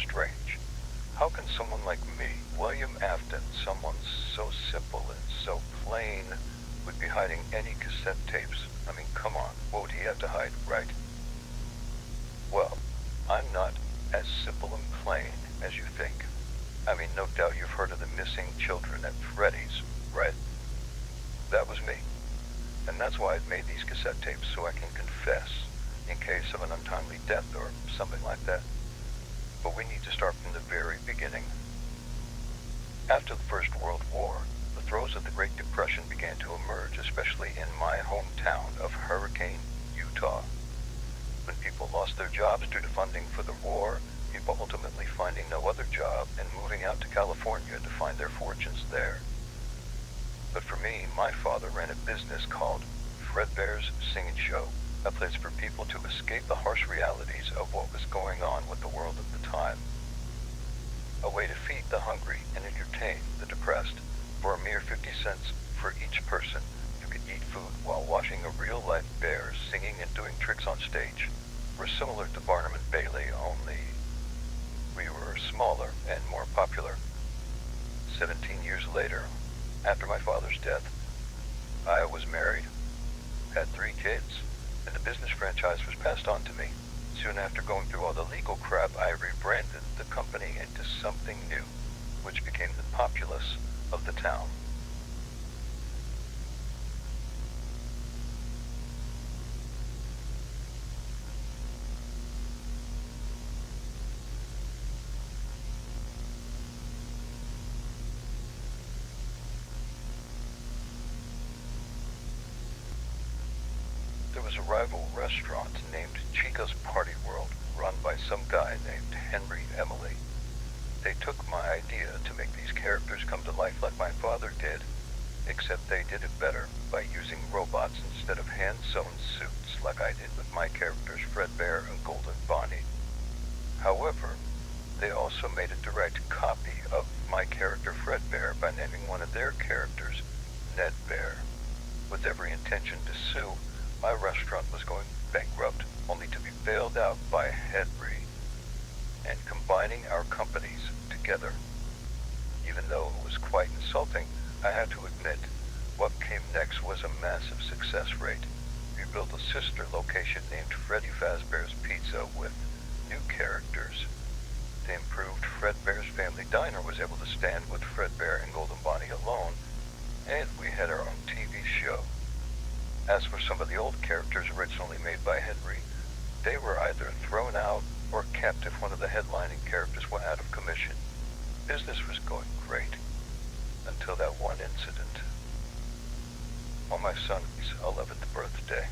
strange. How can someone like me, William Afton, someone so simple and so plain, would be hiding any cassette tapes? I mean, come on, what would he have to hide, right? Well, I'm not as simple and plain as you think. I mean, no doubt you've heard of the missing children at Freddy's, right? That was me. And that's why I've made these cassette tapes, so I can confess in case of an untimely death or something like that. But we need to start from the very beginning. After the First World War, the throes of the Great Depression began to emerge, especially in my hometown of Hurricane, Utah. When people lost their jobs due to funding for the war, people ultimately finding no other job and moving out to California to find their fortunes there. But for me, my father ran a business called Fredbear's Singing Show, a place for people to escape the harsh realities of what was going on with the world at the time. A way to feed the hungry and entertain the depressed. For a mere 50 cents for each person, you could eat food while watching a real-life bear singing and doing tricks on stage. We're similar to Barnum and Bailey, only we were smaller and more popular. 17 years later, after my father's death, I was married, had 3 kids, and the business franchise was passed on to me. Soon after going through all the legal crap, I rebranded the company into something new, which became the populace of the town. There was a rival restaurant named Chica's Party World, run by some guy named Henry Emily. They took my idea to make these characters come to life like my father did, except they did it better by using robots instead of hand-sewn suits like I did with my characters Fredbear and Golden Bonnie. However, they also made a direct copy of my character Fredbear by naming one of their characters Ned Bear. With every intention to sue, my restaurant was going bankrupt, only to be bailed out by Henry, and combining our companies together. Even though it was quite insulting, I had to admit, what came next was a massive success rate. We built a sister location named Freddy Fazbear's Pizza with new characters. The improved Fredbear's Family Diner was able to stand with Fredbear and Golden Bonnie alone, and we had our own TV show. As for some of the old characters originally made by Henry, they were either thrown out or kept if one of the headlining characters went out of commission. Business was going great, until that one incident. On my son's 11th birthday.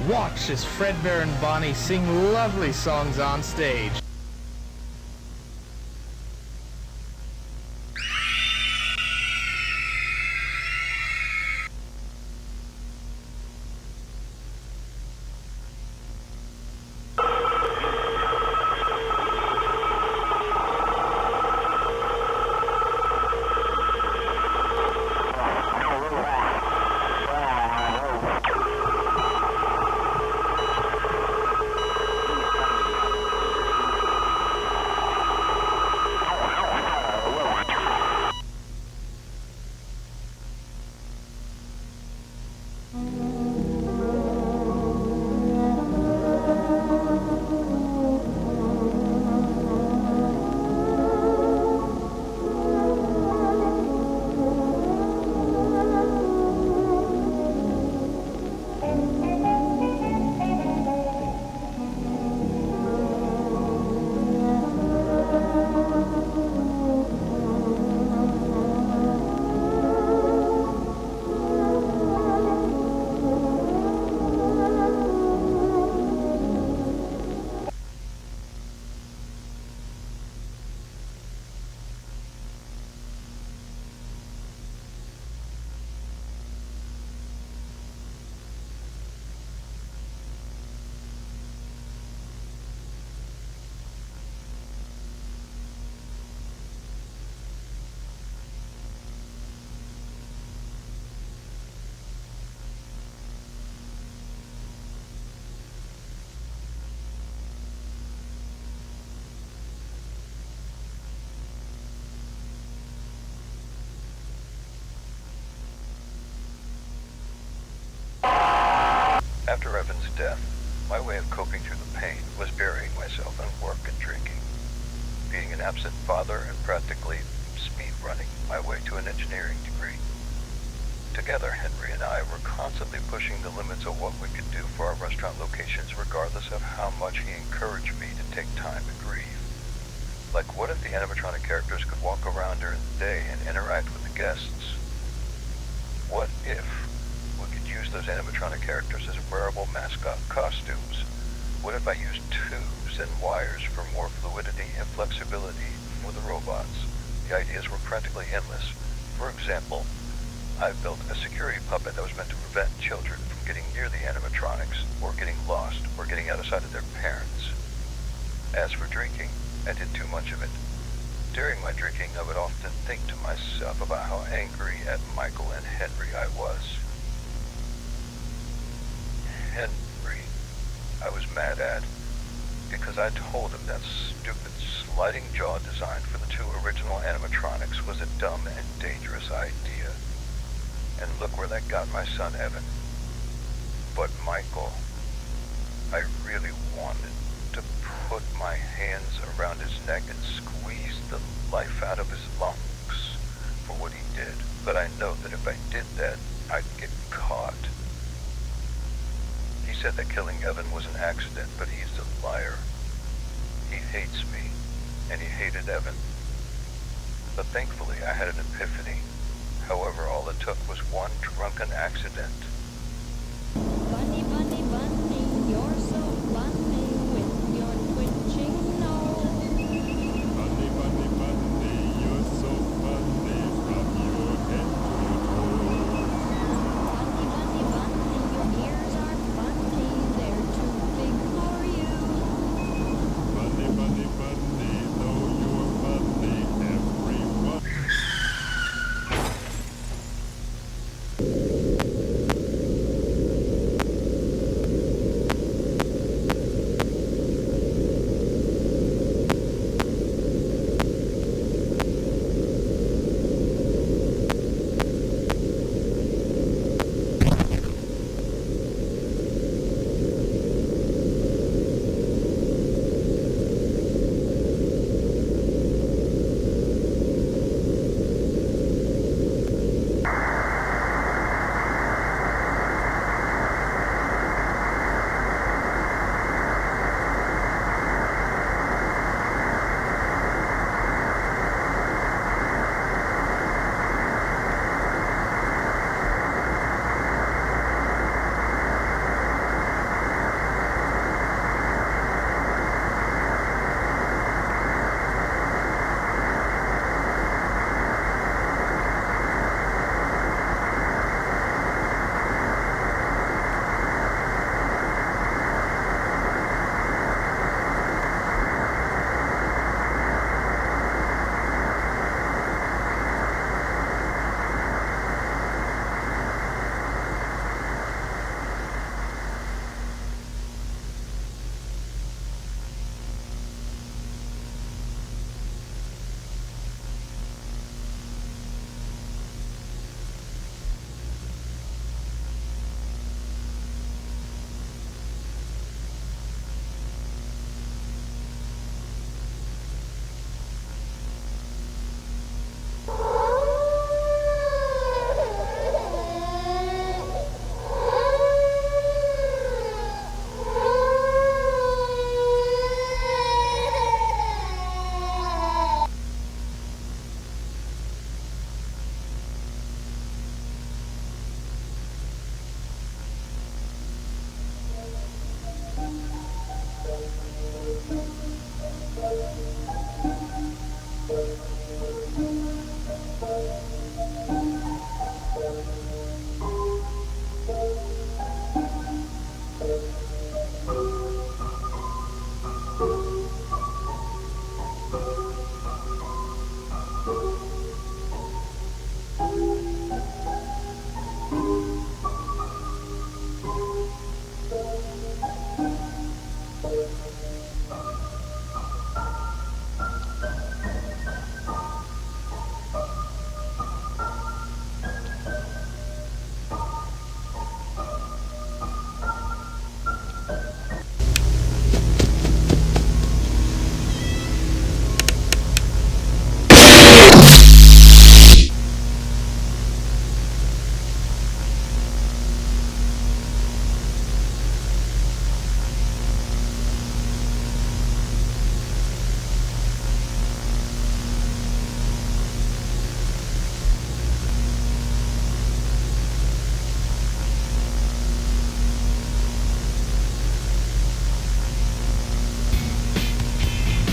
Watch as Fredbear and Bonnie sing lovely songs on stage. After Evan's death, my way of coping through the pain was burying myself in work and drinking, being an absent father and practically speed running my way to an engineering degree. Together, Henry and I were constantly pushing the limits of what we could do for our restaurant locations regardless of how much he encouraged me to take time to grieve. Like, what if the animatronic characters could walk around during the day and interact with the guests? What if we could use those animatronic characters as wearable mascot costumes? What if I used tubes and wires for more fluidity and flexibility for the robots? The ideas were practically endless. For example, I built a security puppet that was meant to prevent children from getting near the animatronics, or getting lost, or getting out of sight of their parents. As for drinking, I did too much of it. During my drinking, I would often think to myself about how angry at Michael and Henry I was. Henry, I was mad at, because I told him that stupid sliding jaw design for the two original animatronics was a dumb and dangerous idea. And look where that got my son Evan. But Michael, I really wanted to put my hands around his neck and squeeze the life out of his lungs for what he did. But I know that if I did that, I'd get caught. He said that killing Evan was an accident, but he's a liar. He hates me, and he hated Evan. But thankfully, I had an epiphany. However, all it took was one drunken accident. Bunny, bunny, bunny, you're so funny with your twitching nose. Bunny, bunny, bunny, you're so funny from your head to toe. Bunny, bunny, bunny, your ears aren't funny, they're too big for you. Bunny, bunny, bunny, though you're funny, everyone.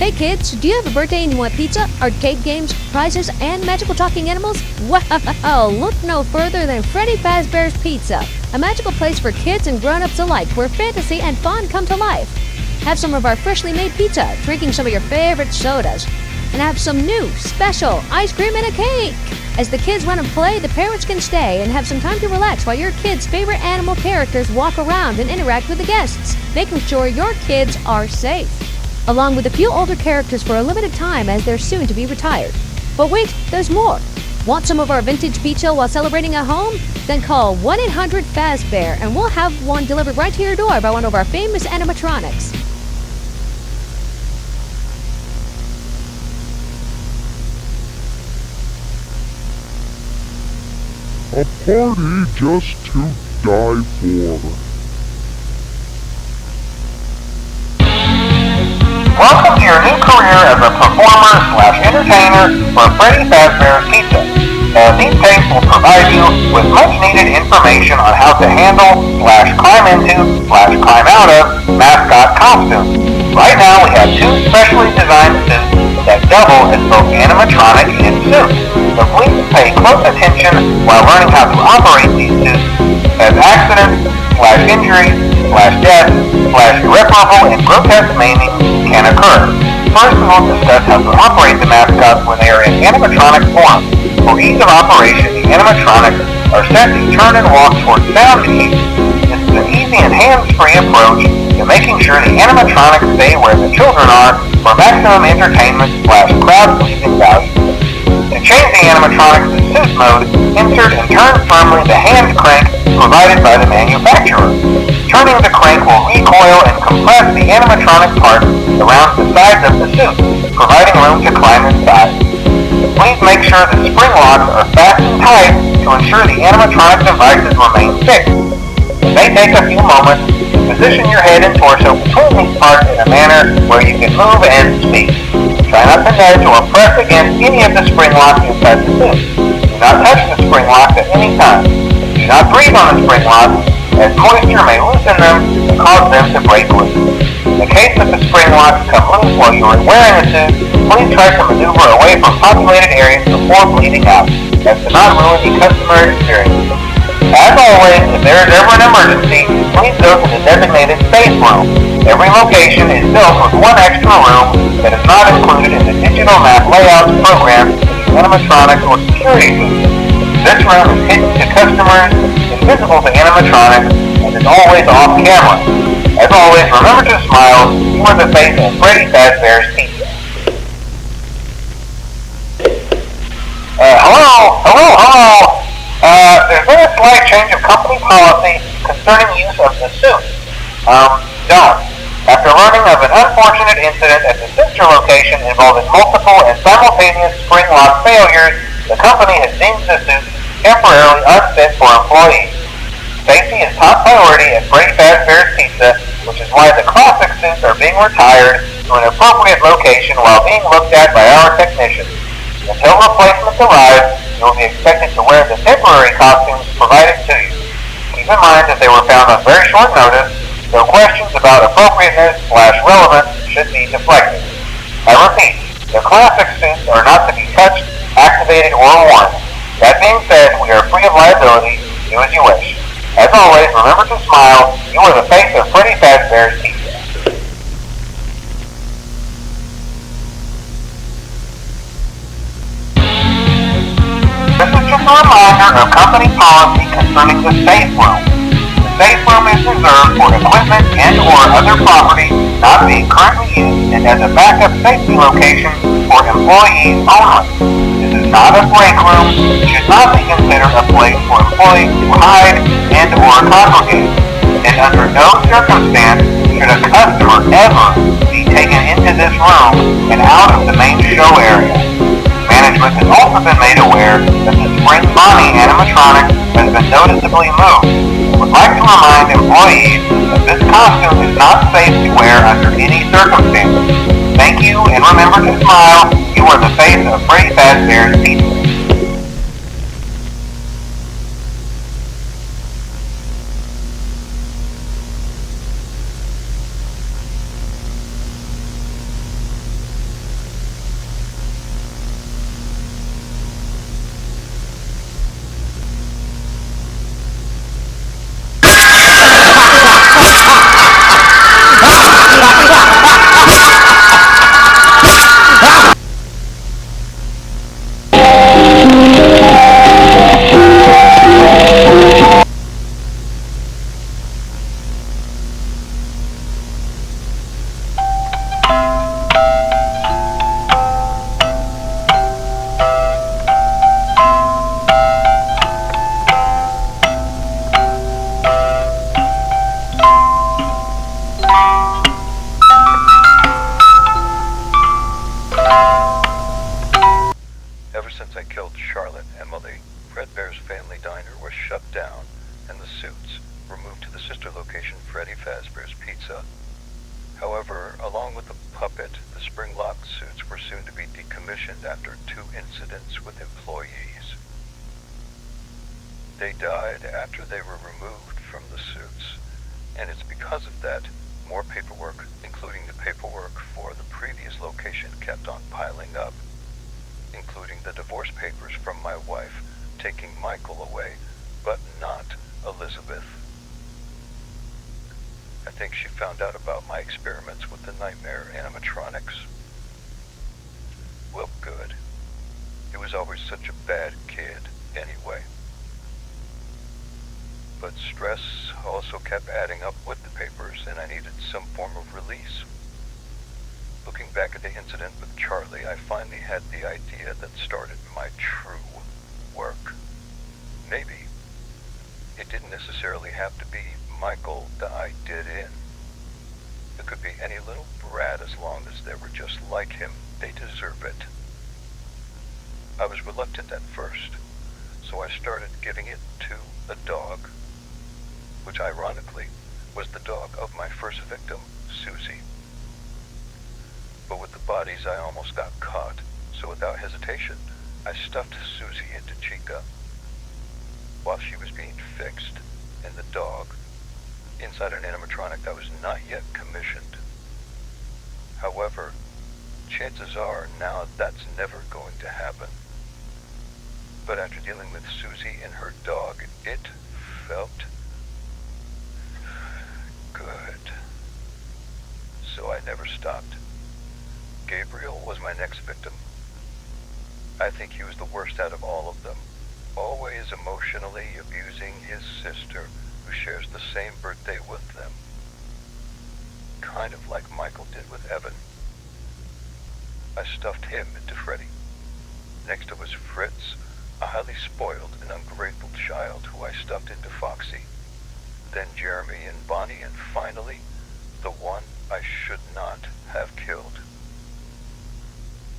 Hey kids, do you have a birthday and you want pizza, arcade games, prizes, and magical talking animals? Well, look no further than Freddy Fazbear's Pizza, a magical place for kids and grown-ups alike where fantasy and fun come to life. Have some of our freshly made pizza, drinking some of your favorite sodas, and have some new, special ice cream and a cake. As the kids run and play, the parents can stay and have some time to relax while your kids' favorite animal characters walk around and interact with the guests, making sure your kids are safe, along with a few older characters for a limited time as they're soon to be retired. But wait, there's more. Want some of our vintage pizza while celebrating at home? Then call 1-800-FAZBEAR and we'll have one delivered right to your door by one of our famous animatronics. A party just to die for. Welcome to your new career as a performer/entertainer for Freddy Fazbear's Pizza. These tapes will provide you with much needed information on how to handle/climb into/climb out of mascot costumes. Right now we have two specially designed suits that double as both animatronic and suit. So please pay close attention while learning how to operate these suits, as accidents/injury/death/irreparable and grotesque maiming can occur. First, we will discuss how to operate the mascots when they are in animatronic form. For ease of operation, the animatronics are set to turn and walk towards sound cues. This is an easy and hands-free approach to making sure the animatronics stay where the children are for maximum entertainment/crowd-pleasing value. To change the animatronics to suit mode, insert and turn firmly the hand crank provided by the manufacturer. Turning the crank will recoil and compress the animatronic parts around the sides of the suit, providing room to climb inside. Please make sure the spring locks are fastened tight to ensure the animatronic devices remain fixed. It may take a few moments to position your head and torso between these parts in a manner where you can move and speak. Try not to nudge or press against any of the spring locks inside the suit. Do not touch the spring locks at any time. Do not breathe on the spring locks, as moisture may loosen them and cause them to break loose. In the case that the spring locks come loose while you are wearing the suit, please try to maneuver away from populated areas before bleeding out, as to not ruin the customer experience. As always, if there is ever an emergency, please go to the designated safe room. Every location is built with one extra room that is not included in the digital map layouts programmed to the animatronics or security booth. This room is hidden to customers, invisible to animatronics, and is always off camera. As always, remember to smile. You are the face of Freddy Fazbear's Pizza. Hello. There's been a slight change of company policy concerning use of the suit. Don't. After learning of an unfortunate incident at the sister location involving multiple and simultaneous spring lock failures, the company has deemed the suit temporarily unfit for employees. Safety is top priority at Freddy Fazbear's Pizza, which is why the classic suits are being retired to an appropriate location while being looked at by our technicians. Until replacements arrive, you will be expected to wear the temporary costumes provided to you. Keep in mind that they were found on very short notice, so questions about appropriateness/relevance should be deflected. I repeat, the classic suits are not to be touched, activated, or worn. That being said, we are free of liability. Do as you wish. As always, remember to smile. You are the face of Freddy Fazbear's Pizza. This is just a reminder of company policy concerning the safe room. The safe room is reserved for equipment and or other property not being currently used and as a backup safety location for employees only. This is not a break room. It should not be considered a place for employees to hide and or congregate. And under no circumstance should a customer ever be taken into this room and out of the main show area. Management has also been made aware that the Spring Bonnie animatronic has been noticeably moved. I would like to remind employees that this costume is not safe to wear under any circumstances. Thank you, and remember to smile. You are the face of Freddy Fazbear's Pizza. since I killed Charlotte Emily, Fredbear's Family Diner was shut down and the suits were moved to the sister location Freddy Fazbear's Pizza. However, along with the puppet, the spring-locked suits were soon to be decommissioned after 2 incidents with employees. They died after they were removed from the suits, and it's because of that more paperwork, including the paperwork for the previous location, kept on piling up, including the divorce papers from my wife taking Michael away, but not Elizabeth. I think she found out about my experiments with the nightmare animatronics. Well, good. He was always such a bad kid, anyway. But stress also kept adding up with the papers, and I needed some form of release. Looking back at the incident with Charlie, I finally had the idea that started my true work. Maybe it didn't necessarily have to be Michael that I did in. It could be any little brat as long as they were just like him. They deserve it. I was reluctant at first, so I started giving it to a dog, which ironically was the dog of my first victim, Susie. But with the bodies I almost got caught, so without hesitation, I stuffed Susie into Chica. While she was being fixed, and the dog inside an animatronic that was not yet commissioned. However, chances are now that's never going to happen. But after dealing with Susie and her dog, it felt good. So I never stopped. Gabriel was my next victim. I think he was the worst out of all of them, always emotionally abusing his sister, who shares the same birthday with them. Kind of like Michael did with Evan. I stuffed him into Freddy. Next it was Fritz, a highly spoiled and ungrateful child who I stuffed into Foxy. Then Jeremy and Bonnie, and finally, the one I should not have killed.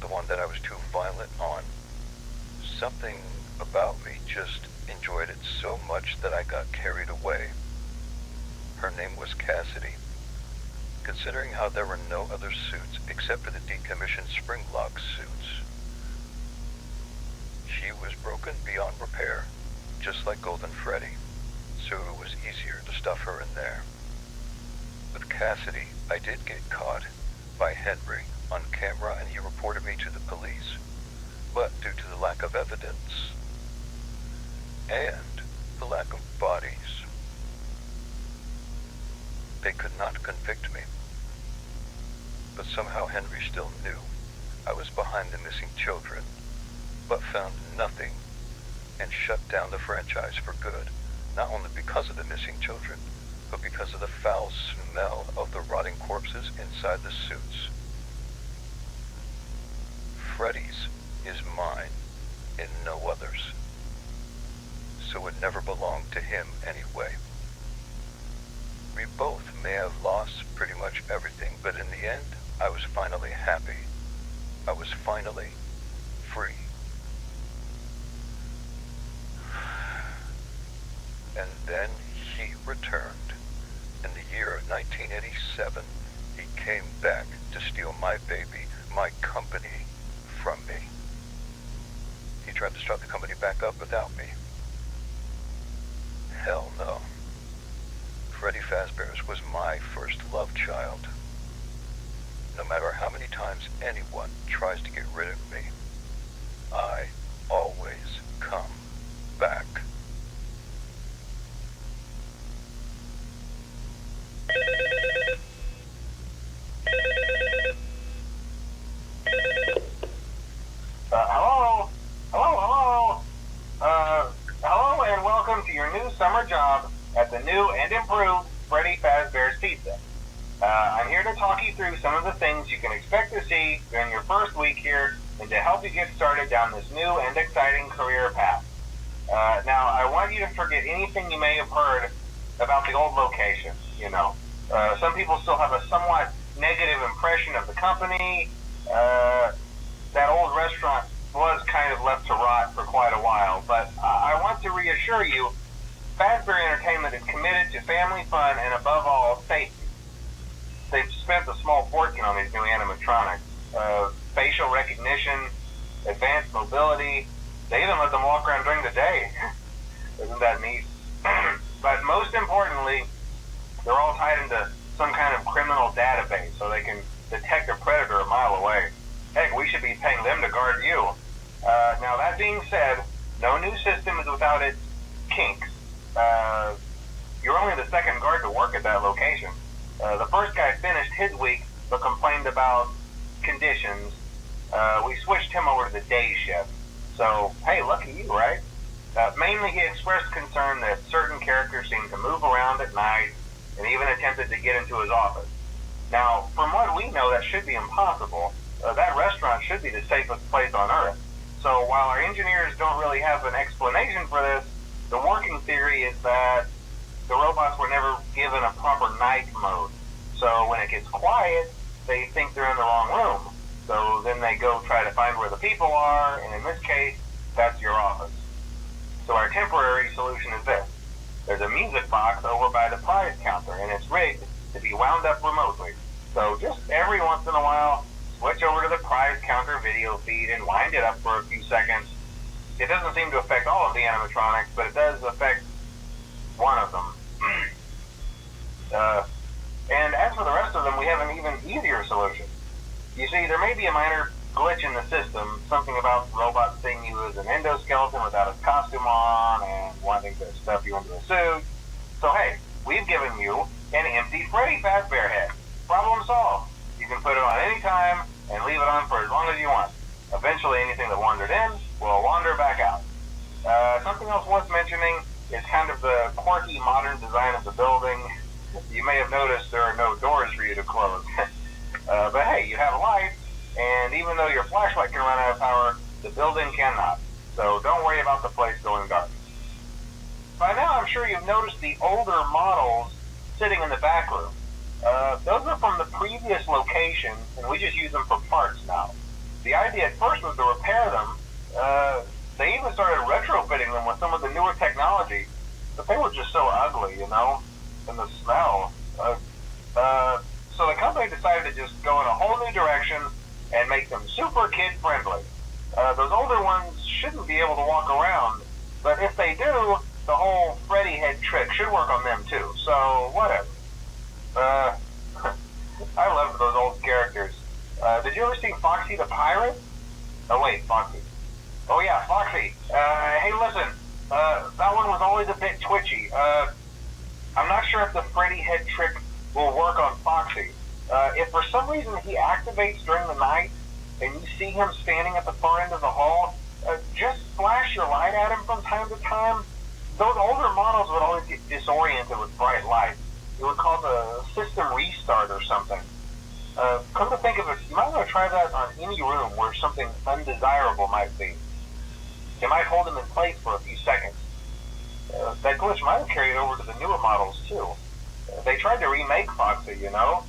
The one that I was too violent on. Something about me just enjoyed it so much that I got carried away. Her name was Cassidy. Considering how there were no other suits except for the decommissioned spring-lock suits, she was broken beyond repair, just like Golden Freddy, so it was easier to stuff her in there. With Cassidy, I did get caught by Henry on camera, and he reported me to the police, but due to the lack of evidence and the lack of bodies, they could not convict me. But somehow Henry still knew I was behind the missing children, but found nothing and shut down the franchise for good, not only because of the missing children, but because of the foul smell of the rotting corpses inside the suits. Freddy's is mine and no others, so it never belonged to him anyway. We both may have lost pretty much everything, but in the end, I was finally happy. I was finally free. And then he returned. In the year of 1987, he came back to steal my baby, my company, from me. He tried to start the company back up without me. Hell no. Freddy Fazbear's was my first love child. No matter how many times anyone tries to get rid of me, I always come back. Hello? Hello and welcome to your new summer job at the new and improved Freddy Fazbear's Pizza. I'm here to talk you through some of the things you can expect to see during your first week here and to help you get started down this new and exciting career path. Now, I want you to forget anything you may have heard about the old location, you know. Some people still have a somewhat negative impression of the company. That old restaurant was kind kind of left to rot for quite a while, but I want to reassure you, Fazbear Entertainment is committed to family fun and above all, safety. They've spent a small fortune on these new animatronics. Facial recognition, advanced mobility, they even let them walk around during the day. Isn't that neat? But most importantly, they're all tied into some kind of criminal database so they can detect a predator a mile away. Heck, we should be paying them to guard you. Now that being said, no new system is without its kinks. You're only the second guard to work at that location. The first guy finished his week but complained about conditions. We switched him over to the day shift. So, hey, lucky you, right? Mainly he expressed concern that certain characters seemed to move around at night and even attempted to get into his office. Now, from what we know, that should be impossible. That restaurant should be the safest place on Earth. So while our engineers don't really have an explanation for this, the working theory is that the robots were never given a proper night mode. So when it gets quiet, they think they're in the wrong room. So then they go try to find where the people are, and in this case, that's your office. So our temporary solution is this. There's a music box over by the prize counter, and it's rigged to be wound up remotely. So just every once in a while, switch over to the prize counter video feed and wind it up for a few seconds. It doesn't seem to affect all of the animatronics, but it does affect one of them. And as for the rest of them, we have an even easier solution. You see, there may be a minor glitch in the system, something about robots seeing you as an endoskeleton without a costume on and wanting to stuff you into a suit. So hey, we've given you an empty Freddy Fazbear head. Problem solved. You can put it on any time and leave it on for as long as you want. Eventually anything that wandered in will wander back out. Something else worth mentioning is kind of the quirky modern design of the building. You may have noticed there are no doors for you to close. But hey, you have lights, and even though your flashlight can run out of power, the building cannot. So don't worry about the place going dark. By now I'm sure you've noticed the older models sitting in the back room. Those are from the previous location, and we just use them for parts now. The idea at first was to repair them. They even started retrofitting them with some of the newer technology, but they were just so ugly, you know, and the smell. So the company decided to just go in a whole new direction and make them super kid-friendly. Those older ones shouldn't be able to walk around, but if they do, the whole Freddy head trick should work on them too, so whatever. I loved those old characters. Did you ever see Foxy the Pirate? Oh wait, Foxy. Oh yeah, Foxy. Hey listen, that one was always a bit twitchy. I'm not sure if the Freddy head trick will work on Foxy. If for some reason he activates during the night and you see him standing at the far end of the hall, just flash your light at him from time to time. Those older models would always get disoriented with bright light. It would cause a system restart or something. Come to think of it, you might want to try that on any room where something undesirable might be. You might hold him in place for a few seconds. That glitch might have carried over to the newer models too. They tried to remake Foxy, you know.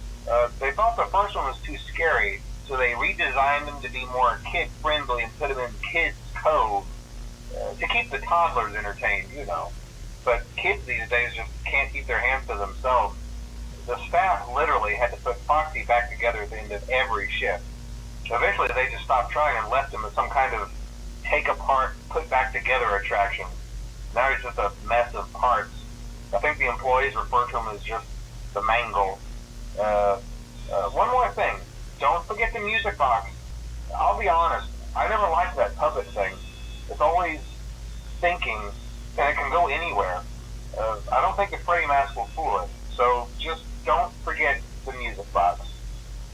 They thought the first one was too scary, so they redesigned them to be more kid-friendly and put them in Kids Cove to keep the toddlers entertained, you know. But kids these days just can't keep their hands to themselves. The staff literally had to put Foxy back together at the end of every shift. Eventually they just stopped trying and left him as some kind of take-apart, put-back-together attraction. Now he's just a mess of parts. I think the employees refer to him as just the mangle. One more thing. Don't forget the music box. I'll be honest, I never liked that puppet thing. It's always thinking, and it can go anywhere. I don't think the Freddy mask will fool it. So just don't forget the music box.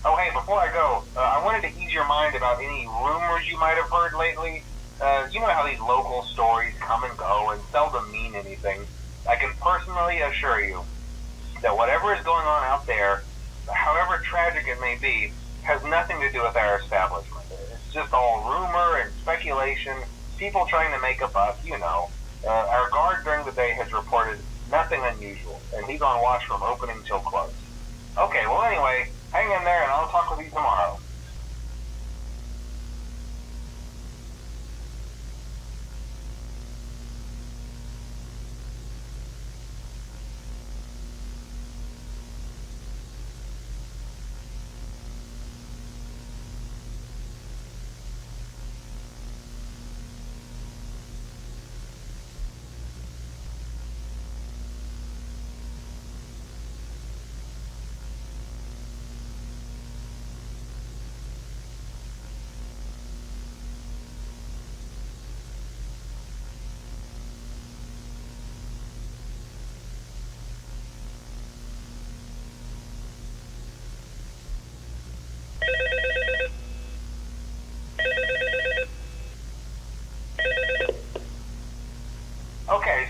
Oh hey, before I go, I wanted to ease your mind about any rumors you might have heard lately. You know how these local stories come and go and seldom mean anything. I can personally assure you that whatever is going on out there, however tragic it may be, has nothing to do with our establishment. It's just all rumor and speculation, people trying to make a buck, you know. Our guard during the day has reported nothing unusual, and he's on watch from opening till close. Okay, well anyway, hang in there and I'll talk with you tomorrow.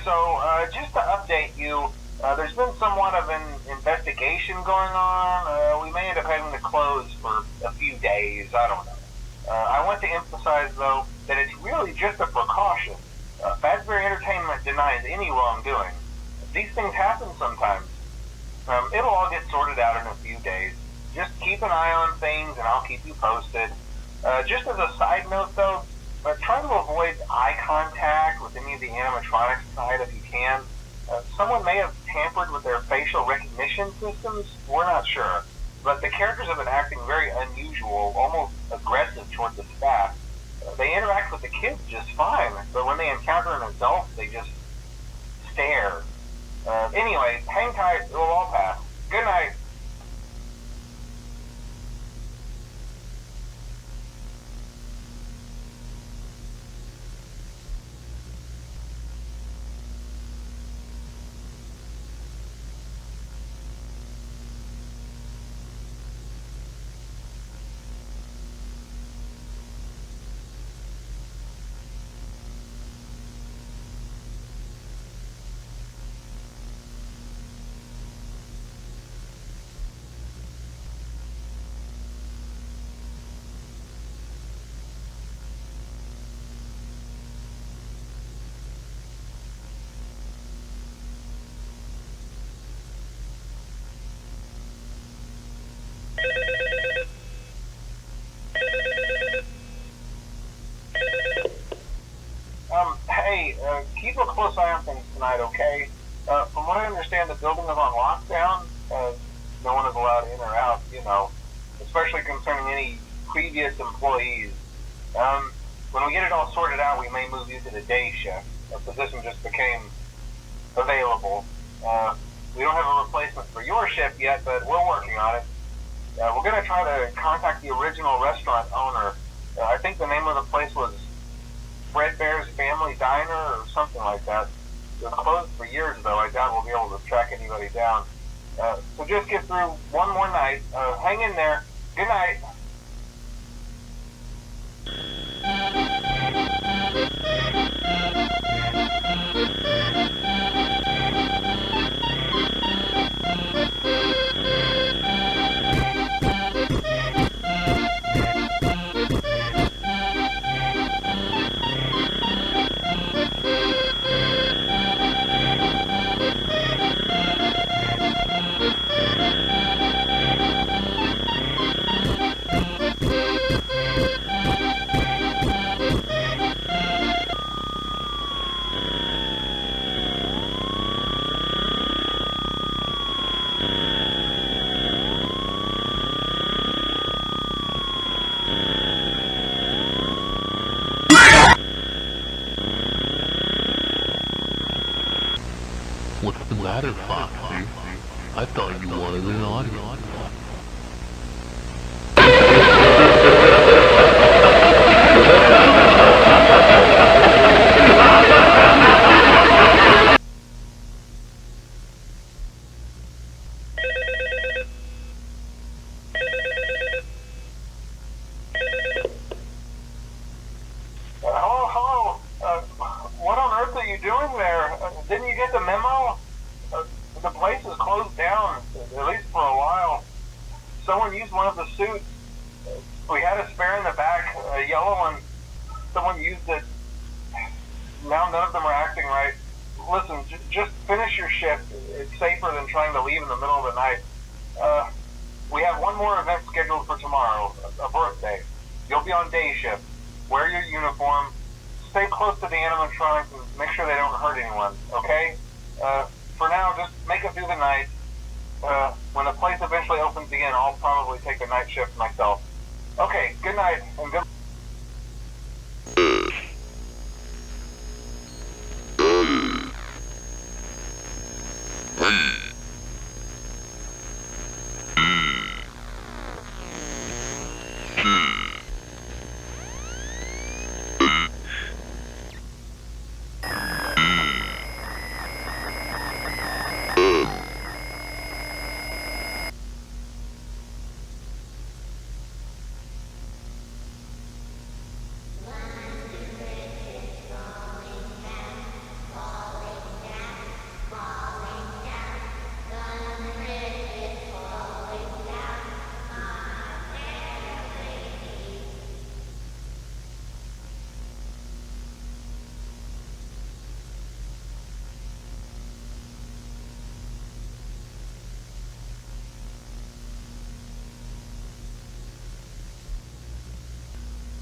Just to update you, there's been somewhat of an investigation going on. We may end up having to close for a few days. I don't know. I want to emphasize, though, that it's really just a precaution. Fazbear Entertainment denies any wrongdoing. These things happen sometimes. It'll all get sorted out in a few days. Just keep an eye on things, and I'll keep you posted. Just as a side note, though, try to avoid eye contact with any of the animatronics tonight if you can. Someone may have tampered with their facial recognition systems. We're not sure. But the characters have been acting very unusual, almost aggressive towards the staff. They interact with the kids just fine, but when they encounter an adult, they just stare. Anyway, hang tight. It'll all pass. Good night. Hey, keep a close eye on things tonight, okay? From what I understand, the building is on lockdown. No one is allowed in or out, especially concerning any previous employees. When we get it all sorted out, we may move you to the day shift. A position just became available. We don't have a replacement for your shift yet, but we're working on it. We're going to try to contact the original restaurant owner. I think the name of the place was Fredbear's Family Diner or something like that. It was closed for years, though. I doubt we'll be able to track anybody down. So just get through one more night. Hang in there. Good night. What's the matter, Foxy? I thought you wanted an audience. Hello? What on earth are you doing there? Didn't you get the memo? The place is closed down, at least for a while. Someone used one of the suits. We had a spare in the back, a yellow one. Someone used it. Now none of them are acting right. Listen, just finish your shift. It's safer than trying to leave in the middle of the night. We have one more event scheduled for tomorrow, a birthday. You'll be on day shift. Wear your uniform. Stay close to the animatronics and make sure they don't hurt anyone, okay? For now, just make it through the night. When the place eventually opens again, I'll probably take a night shift myself. Okay, good night, and good...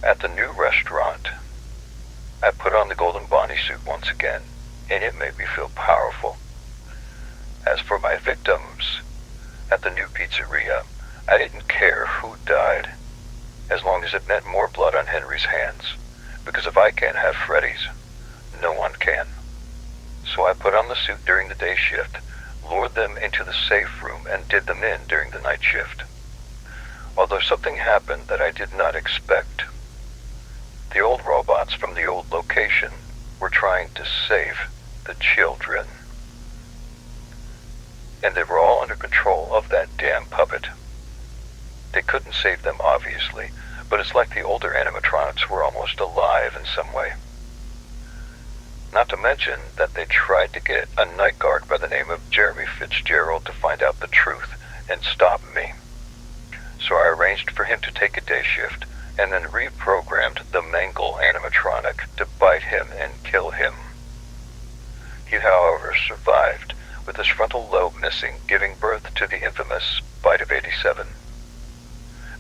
At the new restaurant, I put on the Golden Bonnie suit once again, and it made me feel powerful. As for my victims, at the new pizzeria, I didn't care who died, as long as it meant more blood on Henry's hands, because if I can't have Freddy's, no one can. So I put on the suit during the day shift, lured them into the safe room, and did them in during the night shift. Although something happened that I did not expect. The old robots from the old location were trying to save the children. And they were all under control of that damn puppet. They couldn't save them, obviously, but it's like the older animatronics were almost alive in some way. Not to mention that they tried to get a night guard by the name of Jeremy Fitzgerald to find out the truth and stop me. So I arranged for him to take a day shift and then reprogrammed the Mangle animatronic to bite him and kill him. He, however, survived, with his frontal lobe missing, giving birth to the infamous Bite of 87.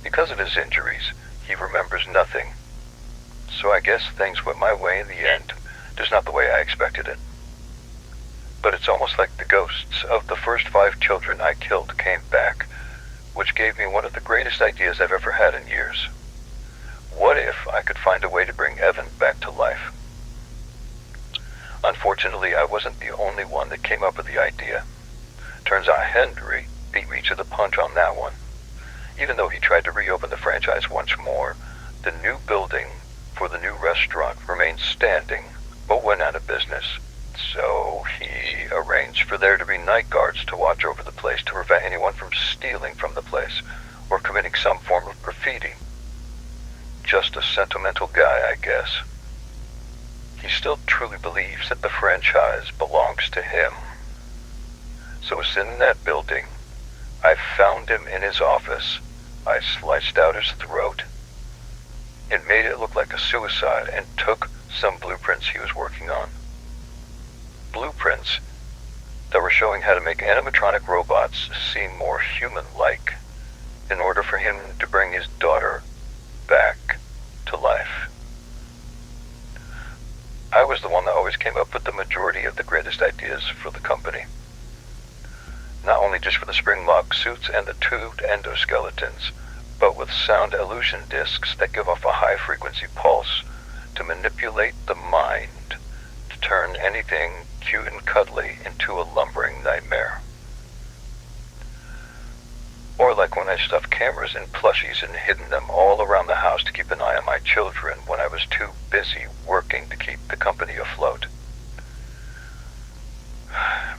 Because of his injuries, he remembers nothing. So I guess things went my way in the end, just not the way I expected it. But it's almost like the ghosts of the first 5 children I killed came back, which gave me one of the greatest ideas I've ever had in years. What if I could find a way to bring Evan back to life? Unfortunately, I wasn't the only one that came up with the idea. Turns out Henry beat me to the punch on that one. Even though he tried to reopen the franchise once more, the new building for the new restaurant remained standing, but went out of business. So he arranged for there to be night guards to watch over the place to prevent anyone from stealing from the place or committing some form of graffiti. Just a sentimental guy, I guess. He still truly believes that the franchise belongs to him. So as in that building, I found him in his office. I sliced out his throat and made it look like a suicide and took some blueprints he was working on. Blueprints that were showing how to make animatronic robots seem more human-like in order for him to bring his daughter back to life. I was the one that always came up with the majority of the greatest ideas for the company. Not only just for the spring-lock suits and the tubed endoskeletons, but with sound illusion discs that give off a high-frequency pulse to manipulate the mind to turn anything cute and cuddly into a lumbering nightmare. Or like when I stuffed cameras in plushies and hidden them all around the house to keep an eye on my children when I was too busy working to keep the company afloat.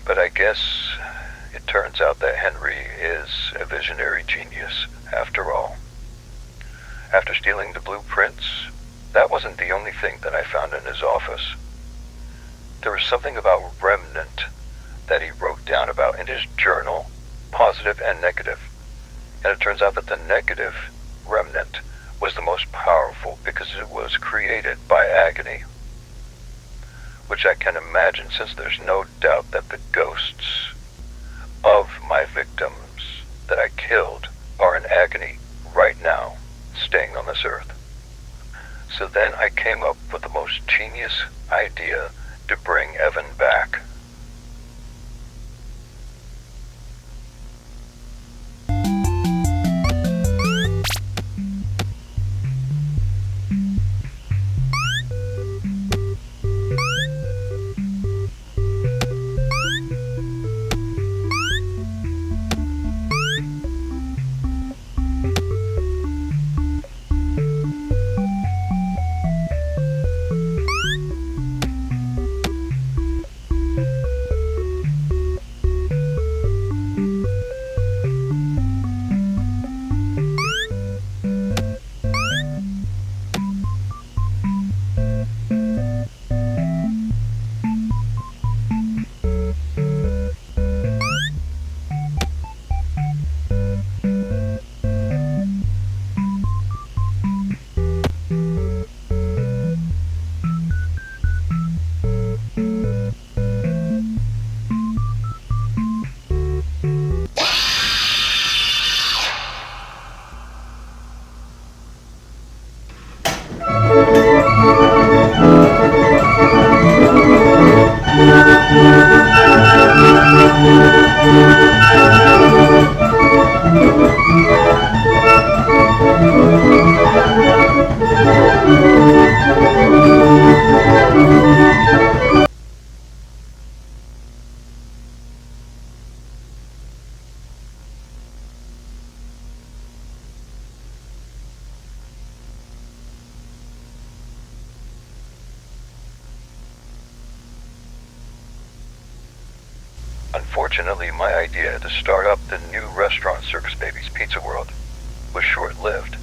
But I guess it turns out that Henry is a visionary genius, after all. After stealing the blueprints, that wasn't the only thing that I found in his office. There was something about Remnant that he wrote down about in his journal, positive and negative. And it turns out that the negative, Remnant, was the most powerful because it was created by agony. Which I can imagine, since there's no doubt that the ghosts of my victims that I killed are in agony right now, staying on this earth. So then I came up with the most genius idea to bring Evan back. Unfortunately, my idea to start up the new restaurant Circus Baby's Pizza World was short-lived,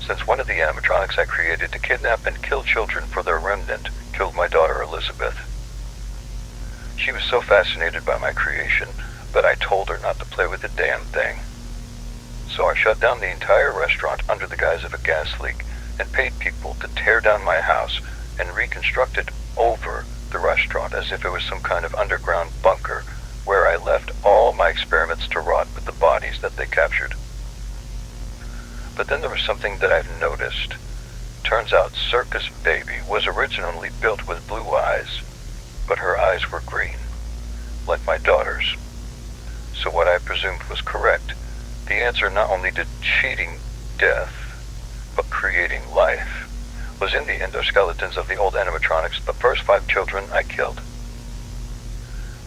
since one of the animatronics I created to kidnap and kill children for their remnant killed my daughter Elizabeth. She was so fascinated by my creation, but I told her not to play with the damn thing. So I shut down the entire restaurant under the guise of a gas leak and paid people to tear down my house and reconstruct it over the restaurant as if it was some kind of underground bunker where I left all my experiments to rot with the bodies that they captured. But then there was something that I've noticed. Turns out Circus Baby was originally built with blue eyes, but her eyes were green, like my daughter's. So what I presumed was correct. The answer not only to cheating death, but creating life, was in the endoskeletons of the old animatronics, the first 5 children I killed.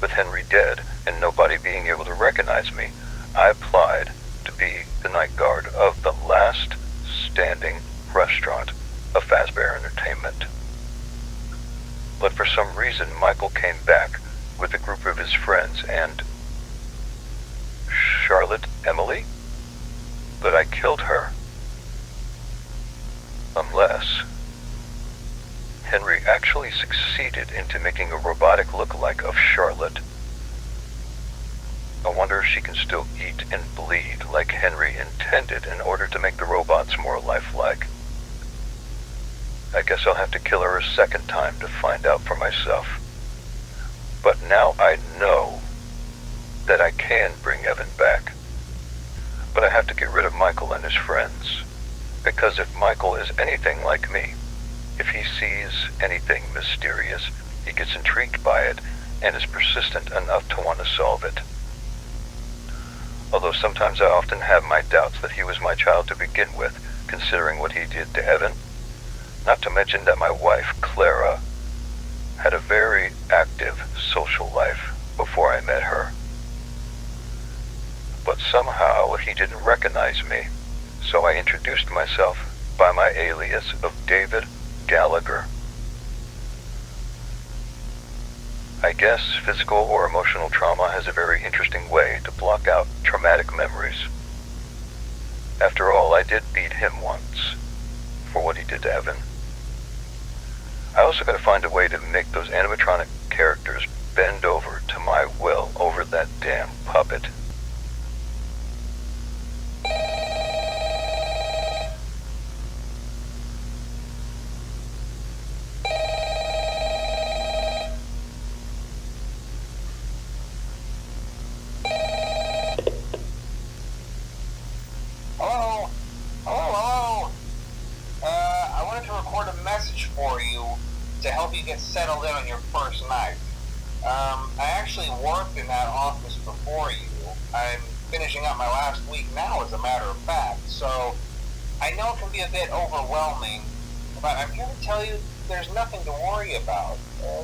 With Henry dead and nobody being able to recognize me, I applied to be the night guard of the last standing restaurant of Fazbear Entertainment. But for some reason, Michael came back with a group of his friends and Charlotte Emily? But I killed her. Unless Henry actually succeeded into making a robotic look-alike of Charlotte. I wonder if she can still eat and bleed like Henry intended in order to make the robots more lifelike. I guess I'll have to kill her a second time to find out for myself. But now I know that I can bring Evan back. But I have to get rid of Michael and his friends. Because if Michael is anything like me, if he sees anything mysterious, he gets intrigued by it and is persistent enough to want to solve it. Although sometimes I often have my doubts that he was my child to begin with, considering what he did to Evan. Not to mention that my wife, Clara, had a very active social life before I met her. But somehow he didn't recognize me, so I introduced myself by my alias of David Gallagher. I guess physical or emotional trauma has a very interesting way to block out traumatic memories. After all, I did beat him once for what he did to Evan. I also gotta find a way to make those animatronic characters bend over to my will over that damn puppet. For you to help you get settled in on your first night. I actually worked in that office before you. I'm finishing up my last week now, as a matter of fact, so I know it can be a bit overwhelming, but I'm here to tell you there's nothing to worry about.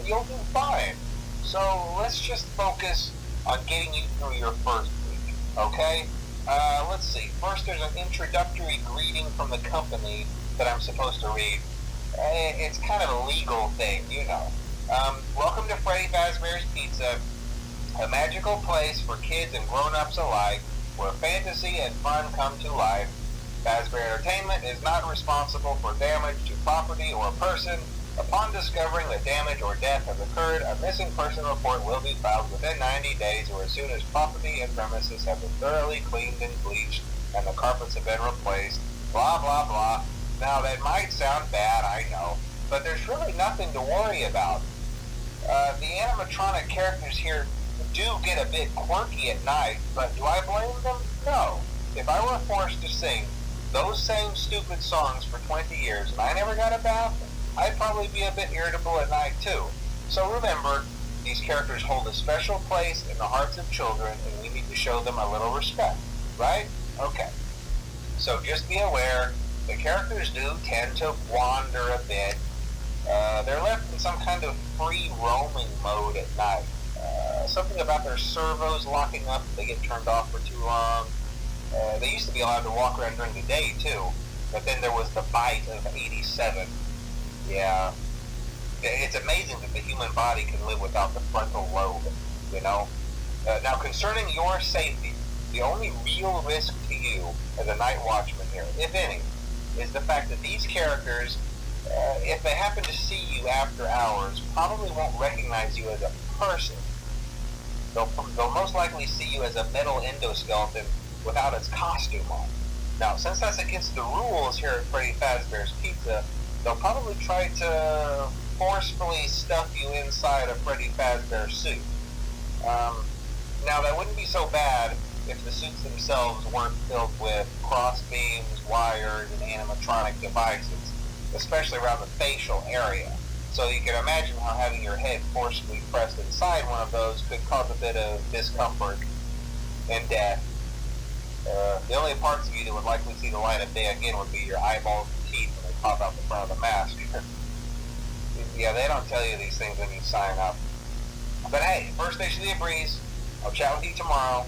You'll do fine. So let's just focus on getting you through your first week, okay? Let's see. First, there's an introductory greeting from the company that I'm supposed to read. It's kind of a legal thing, you know. Welcome to Freddy Fazbear's Pizza, a magical place for kids and grown-ups alike, where fantasy and fun come to life. Fazbear Entertainment is not responsible for damage to property or person. Upon discovering that damage or death has occurred, a missing person report will be filed within 90 days or as soon as property and premises have been thoroughly cleaned and bleached and the carpets have been replaced. Blah, blah, blah. Now, that might sound bad, I know, but there's really nothing to worry about. The animatronic characters here do get a bit quirky at night, but do I blame them? No. If I were forced to sing those same stupid songs for 20 years and I never got a bath, I'd probably be a bit irritable at night too. So remember, these characters hold a special place in the hearts of children and we need to show them a little respect, right? Okay. So just be aware, the characters do tend to wander a bit. They're left in some kind of free roaming mode at night. Something about their servos locking up if they get turned off for too long. They used to be allowed to walk around during the day too, but then there was the bite of 87. Yeah. It's amazing that the human body can live without the frontal lobe, you know? Now, concerning your safety, the only real risk to you as a night watchman here, if any, is the fact that these characters, if they happen to see you after hours, probably won't recognize you as a person. They'll most likely see you as a metal endoskeleton without its costume on. Now, since that's against the rules here at Freddy Fazbear's Pizza, they'll probably try to forcefully stuff you inside a Freddy Fazbear suit. Now, that wouldn't be so bad if the suits themselves weren't filled with cross beams, wires, and animatronic devices, especially around the facial area. So you can imagine how having your head forcibly pressed inside one of those could cause a bit of discomfort and death. The only parts of you that would likely see the light of day again would be your eyeballs and teeth when they pop out the front of the mask. Yeah, they don't tell you these things when you sign up. But hey, first station of the breeze. I'll chat with you tomorrow.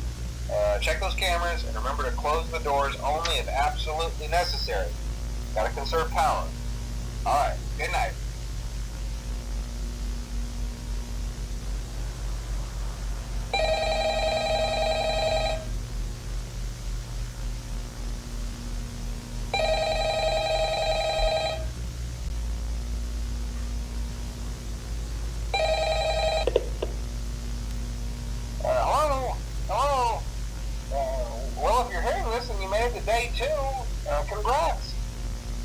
Check those cameras and remember to close the doors only if absolutely necessary. Gotta conserve power. Alright, good night. Well, if you're hearing this and you made it to day 2, congrats.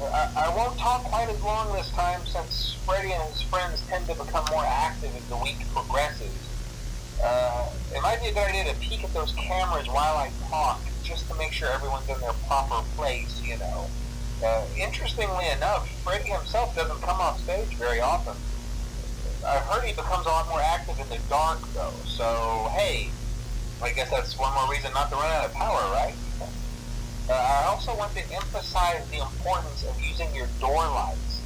I won't talk quite as long this time since Freddy and his friends tend to become more active as the week progresses. It might be a good idea to peek at those cameras while I talk, just to make sure everyone's in their proper place, you know. Interestingly enough, Freddy himself doesn't come off stage very often. I've heard he becomes a lot more active in the dark, though, so hey, I guess that's one more reason not to run out of power, right? I also want to emphasize the importance of using your door lights.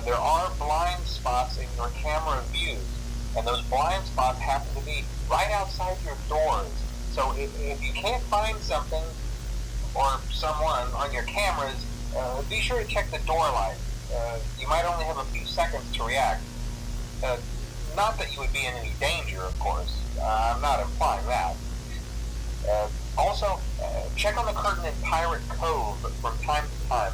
There are blind spots in your camera views, and those blind spots happen to be right outside your doors. So if you can't find something or someone on your cameras, be sure to check the door light. You might only have a few seconds to react. Not that you would be in any danger, of course. I'm not implying that. Also, check on the curtain in Pirate Cove from time to time.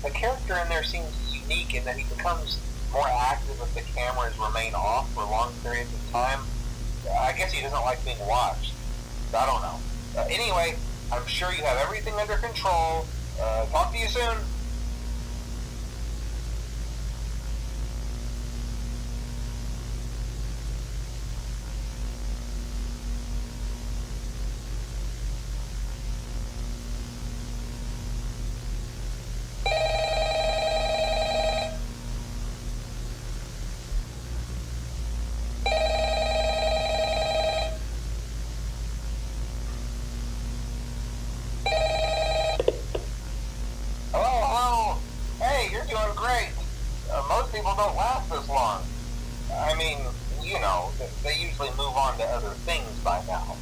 The character in there seems unique in that he becomes more active if the cameras remain off for long periods of time. I guess he doesn't like being watched. I don't know. Anyway, I'm sure you have everything under control. Talk to you soon. Most people don't last this long. I mean, you know, they usually move on to other things by now.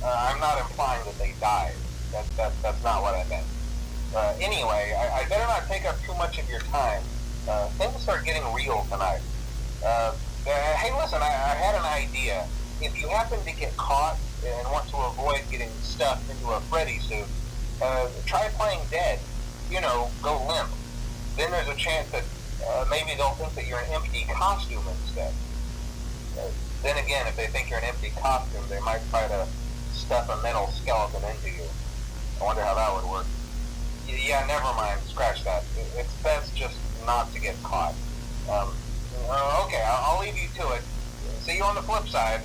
I'm not implying that they died. That's not what I meant. Anyway, I better not take up too much of your time. Things start getting real tonight. Hey, listen, I had an idea. If you happen to get caught and want to avoid getting stuffed into a Freddy suit, try playing dead. You know, go limp. Then there's a chance that maybe they'll think that you're an empty costume instead. Then again, if they think you're an empty costume, they might try to stuff a metal skeleton into you. I wonder how that would work. Yeah, never mind. Scratch that. It's best just not to get caught. Okay, I'll leave you to it. See you on the flip side.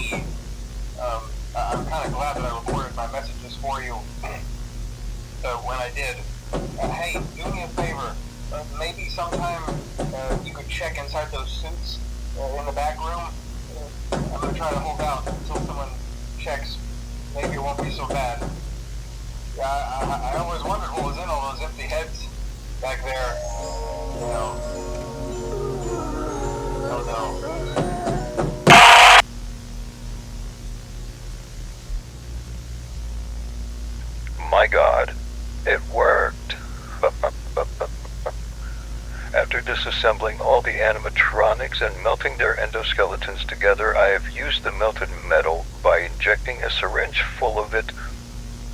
me, I'm kind of glad that I recorded my messages for you. So when I did, hey, do me a favor. Maybe sometime you could check inside those suits in the back room. I'm gonna try to hold out until someone checks. Maybe it won't be so bad. Yeah, I always wondered what was in all those empty heads back there. You know. Oh no. My God, it worked. After disassembling all the animatronics and melting their endoskeletons together, I have used the melted metal by injecting a syringe full of it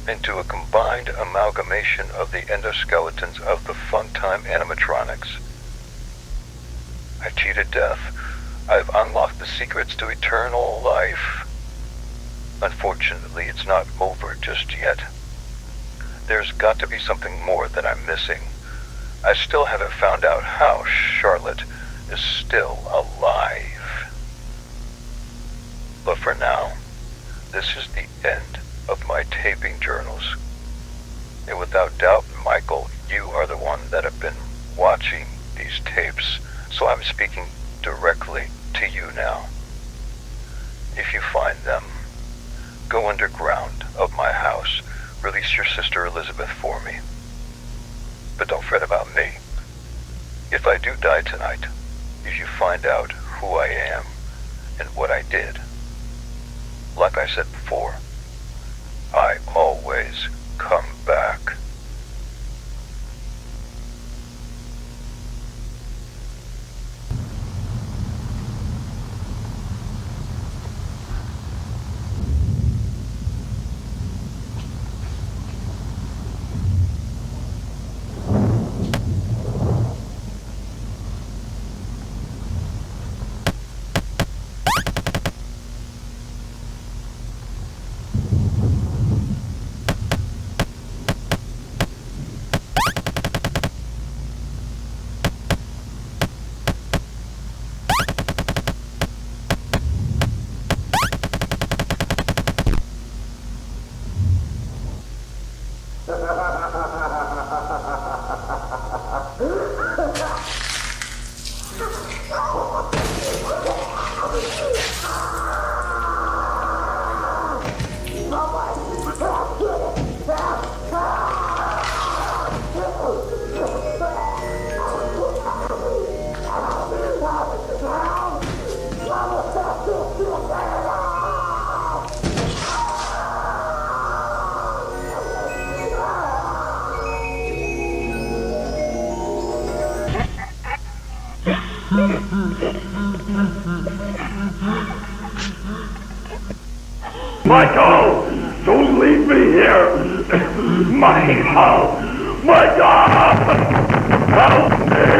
into a combined amalgamation of the endoskeletons of the Funtime animatronics. I've cheated death. I've unlocked the secrets to eternal life. Unfortunately, it's not over just yet. There's got to be something more that I'm missing. I still haven't found out how Charlotte is still alive. But for now, this is the end of my taping journals. And without doubt, Michael, you are the one that have been watching these tapes, so I'm speaking directly to you now. If you find them, go underground of my house. Release your sister Elizabeth for me. But don't fret about me. If I do die tonight, if you find out who I am and what I did, like I said before, I always come back. Michael! Don't leave me here! Michael! Michael! Help me!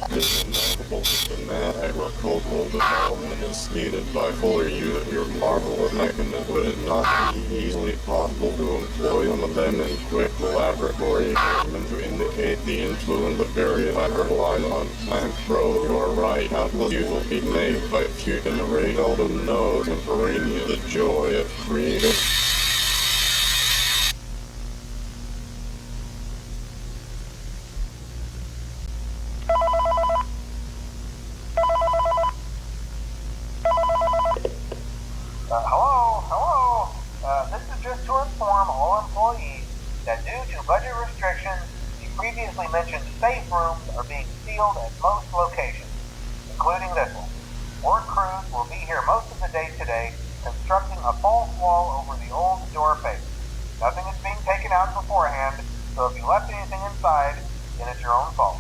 This remarkable systematic agricultural development is needed by fuller use of your marvelous mechanism. Would it not be easily possible to employ some of them in quick laboratory experiments to indicate the influence of various microbes on plant growth? You are right. Countless use will be made by future generations. Seldom knows contemporaneous the joy of creative. Hello. This is just to inform all employees that due to budget restrictions, the previously mentioned safe rooms are being sealed at most locations, including this one. Work crews will be here most of the day today, constructing a false wall over the old door face. Nothing is being taken out beforehand, so if you left anything inside, then it's your own fault.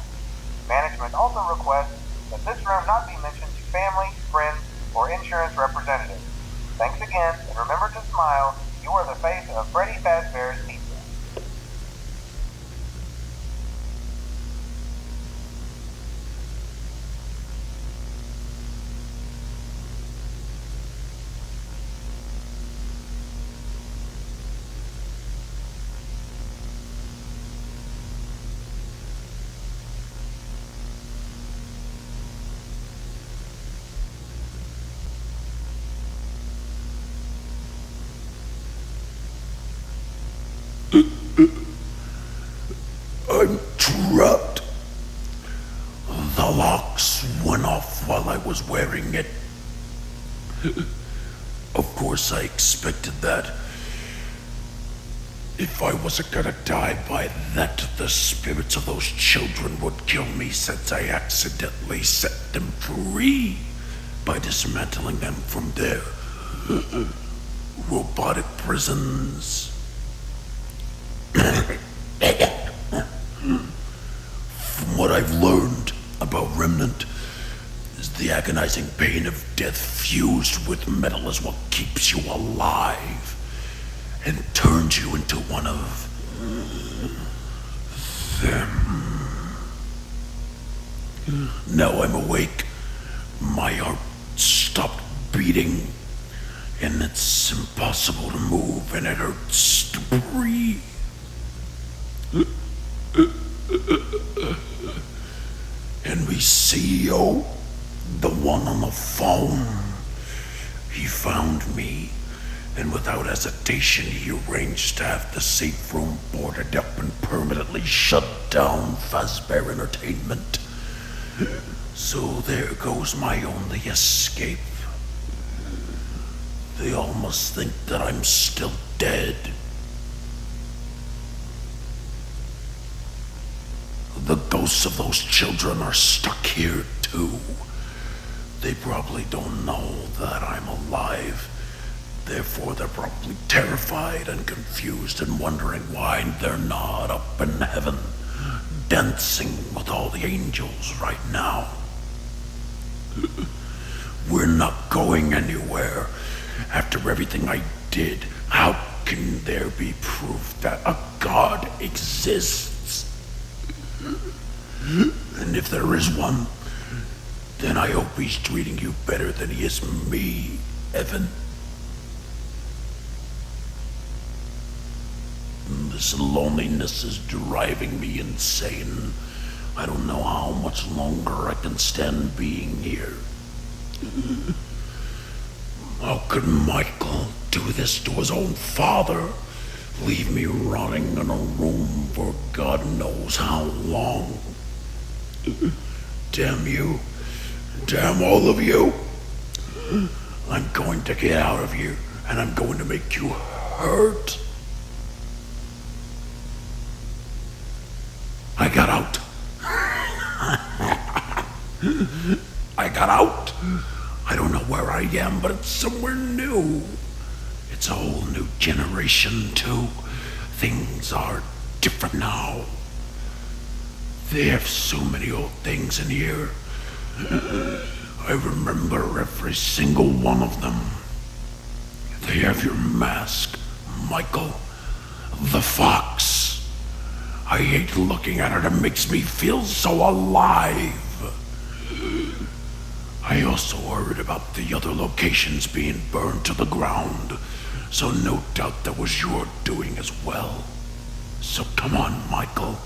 Management also requests that this room not be mentioned to family, friends, or insurance representatives. Thanks again, and remember to smile. You are the face of Freddy Fazbear's Pizza. I'm trapped. The locks went off while I was wearing it. Of course, I expected that. If I wasn't gonna die by that, the spirits of those children would kill me since I accidentally set them free by dismantling them from their robotic prisons. From what I've learned about Remnant, is the agonizing pain of death fused with metal is what keeps you alive and turns you into one of them. Now I'm awake. My heart stopped beating, and it's impossible to move, and it hurts to breathe. Henry's CEO, the one on the phone, he found me, and without hesitation he arranged to have the safe room boarded up and permanently shut down Fazbear Entertainment. So there goes my only escape. They all must think that I'm still dead. The ghosts of those children are stuck here too. They probably don't know that I'm alive. Therefore, they're probably terrified and confused and wondering why they're not up in heaven, dancing with all the angels right now. We're not going anywhere. After everything I did, how can there be proof that a god exists? And if there is one, then I hope he's treating you better than he is me, Evan. This loneliness is driving me insane. I don't know how much longer I can stand being here. How could Michael do this to his own father? Leave me rotting in a room for God knows how long. Damn you. Damn all of you. I'm going to get out of here, and I'm going to make you hurt. I got out. I got out. I don't know where I am, but it's somewhere new. It's a whole new generation, too. Things are different now. They have so many old things in here. I remember every single one of them. They have your mask, Michael. The fox. I hate looking at it. It makes me feel so alive. I also heard about the other locations being burned to the ground, so no doubt that was your doing as well. So come on, Michael.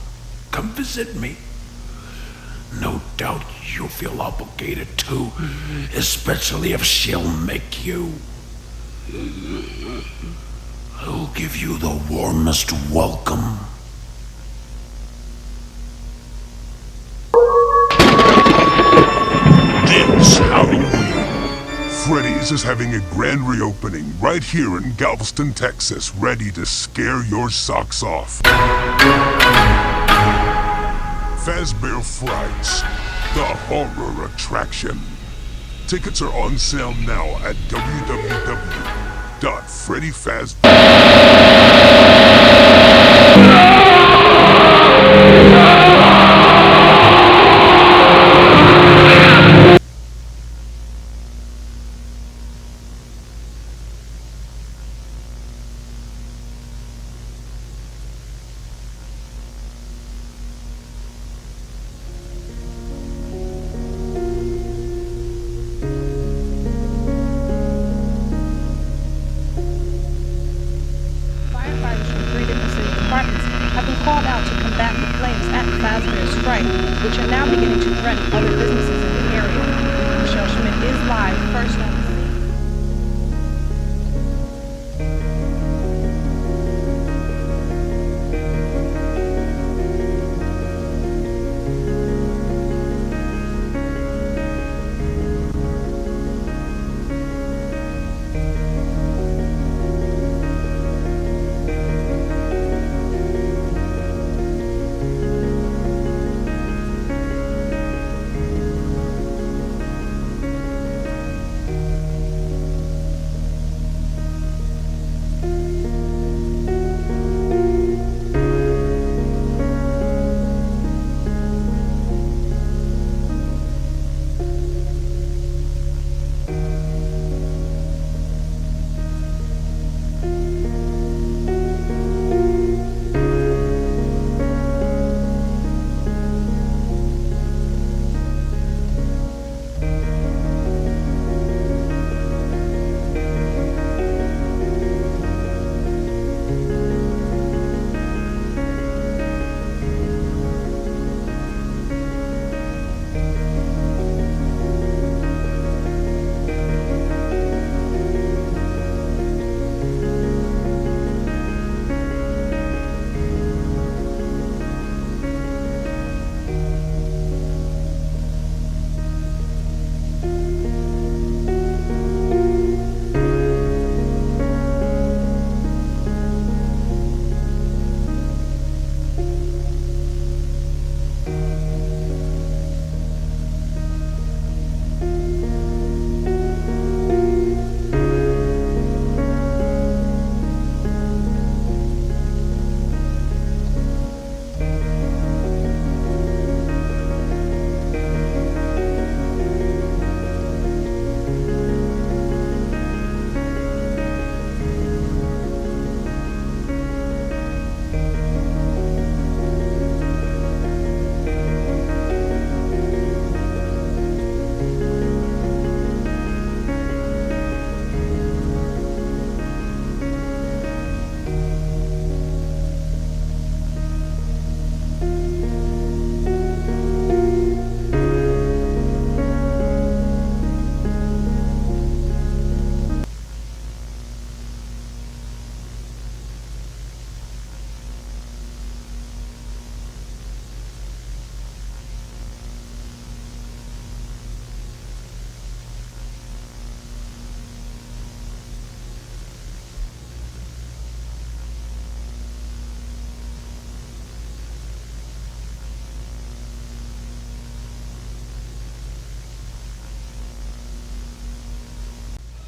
Come visit me. No doubt you'll feel obligated to, especially if she'll make you. I'll give you the warmest welcome. It's Halloween. Freddy's is having a grand reopening right here in Galveston, Texas, ready to scare your socks off. Fazbear Frights, the horror attraction. Tickets are on sale now at www.freddyfazbear. Which are now beginning to threaten other businesses in the area. Michelle Schmidt is live first on the scene.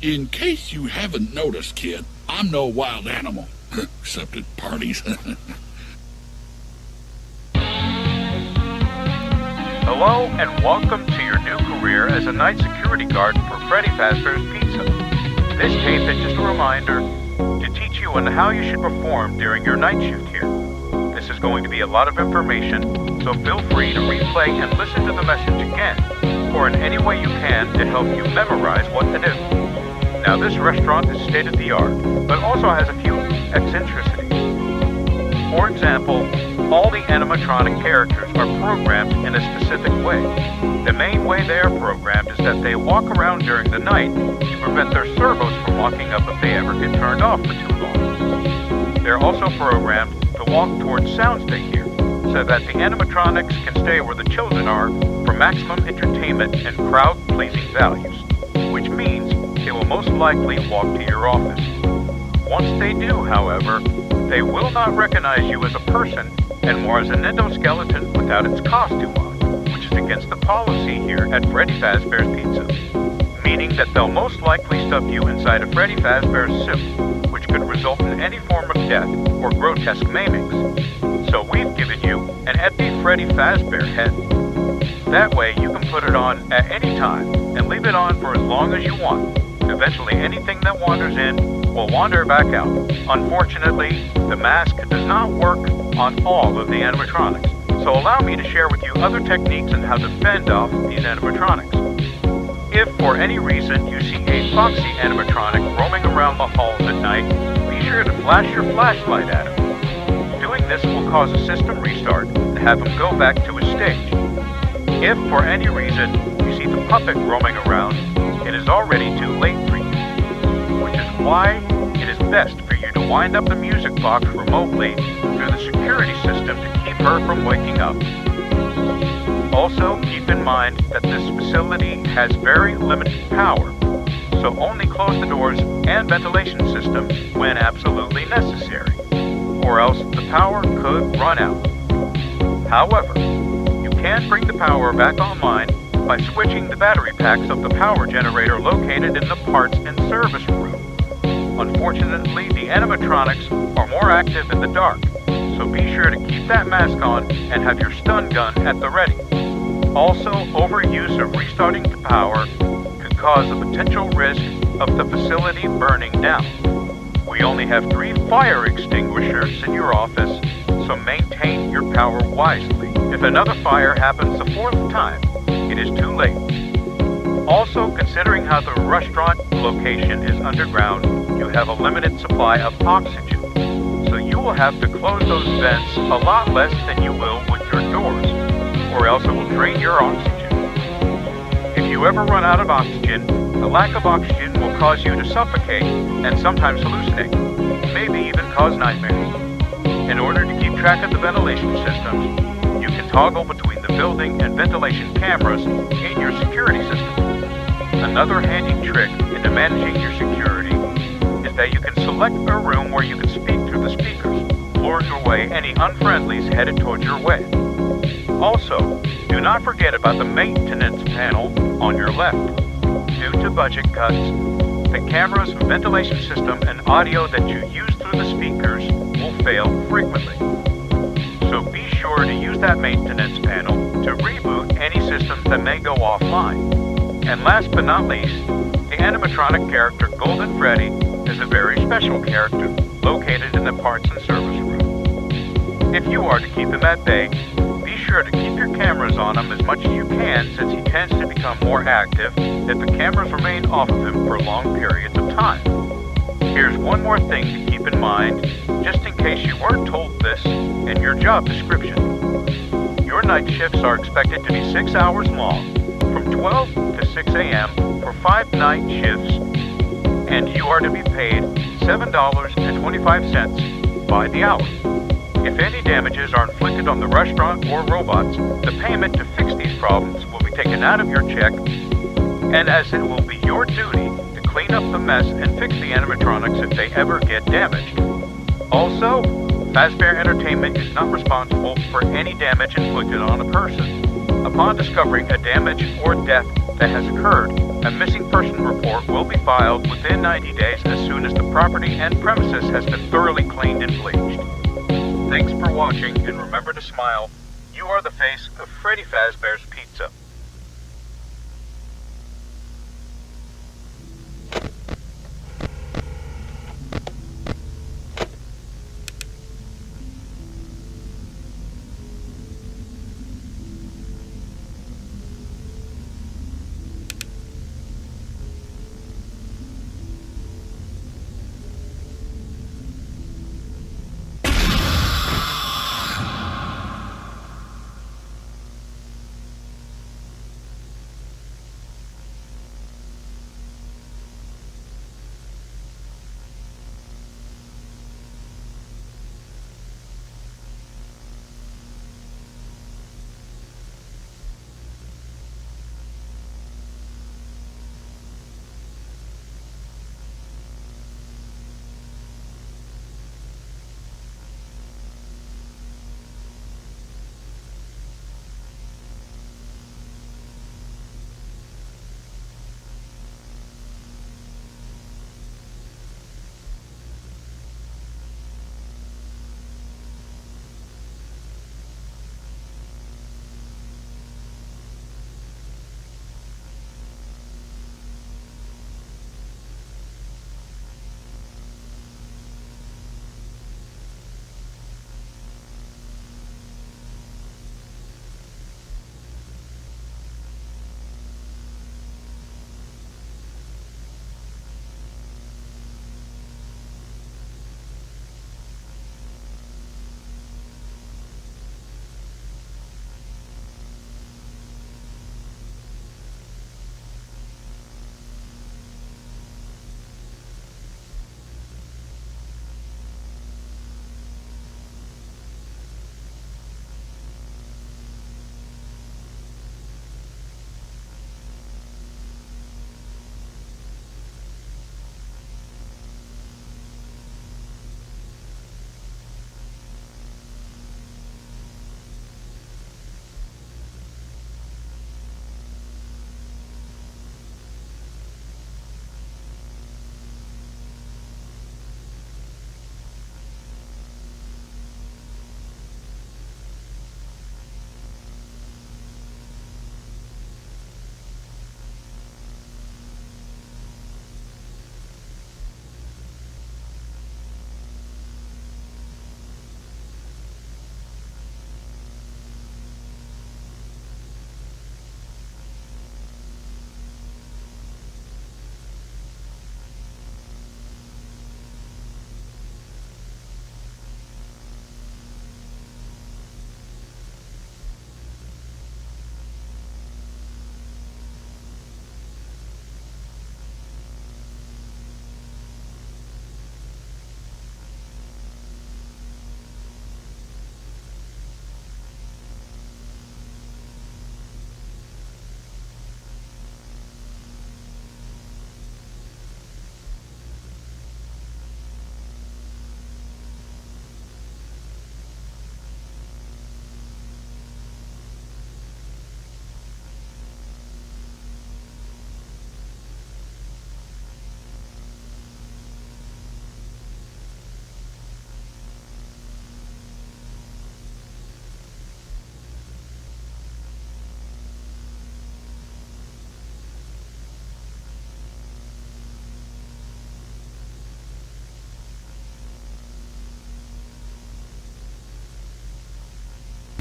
In case you haven't noticed, kid, I'm no wild animal, except at parties. Hello and welcome to your new career as a night security guard for Freddy Fazbear's Pizza. This tape is just a reminder to teach you on how you should perform during your night shift here. This is going to be a lot of information, so feel free to replay and listen to the message again. or in any way you can to help you memorize what to do. Now, this restaurant is state-of-the-art, but also has a few eccentricities. For example, all the animatronic characters are programmed in a specific way. The main way they are programmed is that they walk around during the night to prevent their servos from locking up if they ever get turned off for too long. They're also programmed to walk towards sounds they hear, so that the animatronics can stay where the children are for maximum entertainment and crowd-pleasing values, which means they will most likely walk to your office. Once they do, however, they will not recognize you as a person and more as an endoskeleton without its costume on, which is against the policy here at Freddy Fazbear's Pizza, meaning that they'll most likely stuff you inside a Freddy Fazbear's suit, which could result in any form of death or grotesque maimings. So we've given you an Epi Freddy Fazbear head. That way you can put it on at any time and leave it on for as long as you want. Eventually anything that wanders in will wander back out. Unfortunately, the mask does not work on all of the animatronics, so allow me to share with you other techniques on how to fend off these animatronics. If for any reason you see a foxy animatronic roaming around the halls at night, be sure to flash your flashlight at him. Doing this will cause a system restart and have him go back to his stage. If for any reason you see the puppet roaming around, it is already too late for you, which is why it is best for you to wind up the music box remotely through the security system to keep her from waking up. Also, keep in mind that this facility has very limited power, so only close the doors and ventilation system when absolutely necessary, or else the power could run out. However, you can bring the power back online by switching the battery packs of the power generator located in the parts and service room. Unfortunately, the animatronics are more active in the dark, so be sure to keep that mask on and have your stun gun at the ready. Also, overuse of restarting the power could cause the potential risk of the facility burning down. We only have 3 fire extinguishers in your office, so maintain your power wisely. If another fire happens the 4th time, it is too late. Also, considering how the restaurant location is underground, you have a limited supply of oxygen, so you will have to close those vents a lot less than you will with your doors, or else it will drain your oxygen. If you ever run out of oxygen, the lack of oxygen will cause you to suffocate and sometimes hallucinate, maybe even cause nightmares. In order to keep track of the ventilation systems, you can toggle between the building and ventilation cameras in your security system. Another handy trick into managing your security is that you can select a room where you can speak through the speakers, luring away any unfriendlies headed towards your way. Also, do not forget about the maintenance panel on your left. Due to budget cuts, the camera's ventilation system and audio that you use through the speakers will fail frequently. So be sure to use that maintenance panel to reboot any systems that may go offline. And last but not least, the animatronic character Golden Freddy is a very special character located in the parts and service room. If you are to keep him at bay, be sure to keep your cameras on him as much as you can, since he tends to become more active if the cameras remain off of him for long periods of time. Here's one more thing to keep in mind, just in case you weren't told this in your job description. Your night shifts are expected to be 6 hours long, from 12 to 6 a.m. for 5 night shifts, and you are to be paid $7.25 by the hour. If any damages are inflicted on the restaurant or robots, the payment to fix these problems will be taken out of your check, and as it will be your duty to clean up the mess and fix the animatronics if they ever get damaged. Also, Fazbear Entertainment is not responsible for any damage inflicted on a person. Upon discovering a damage or death that has occurred, a missing person report will be filed within 90 days as soon as the property and premises has been thoroughly cleaned and bleached. Thanks for watching, and remember to smile. You are the face of Freddy Fazbear's Pizza.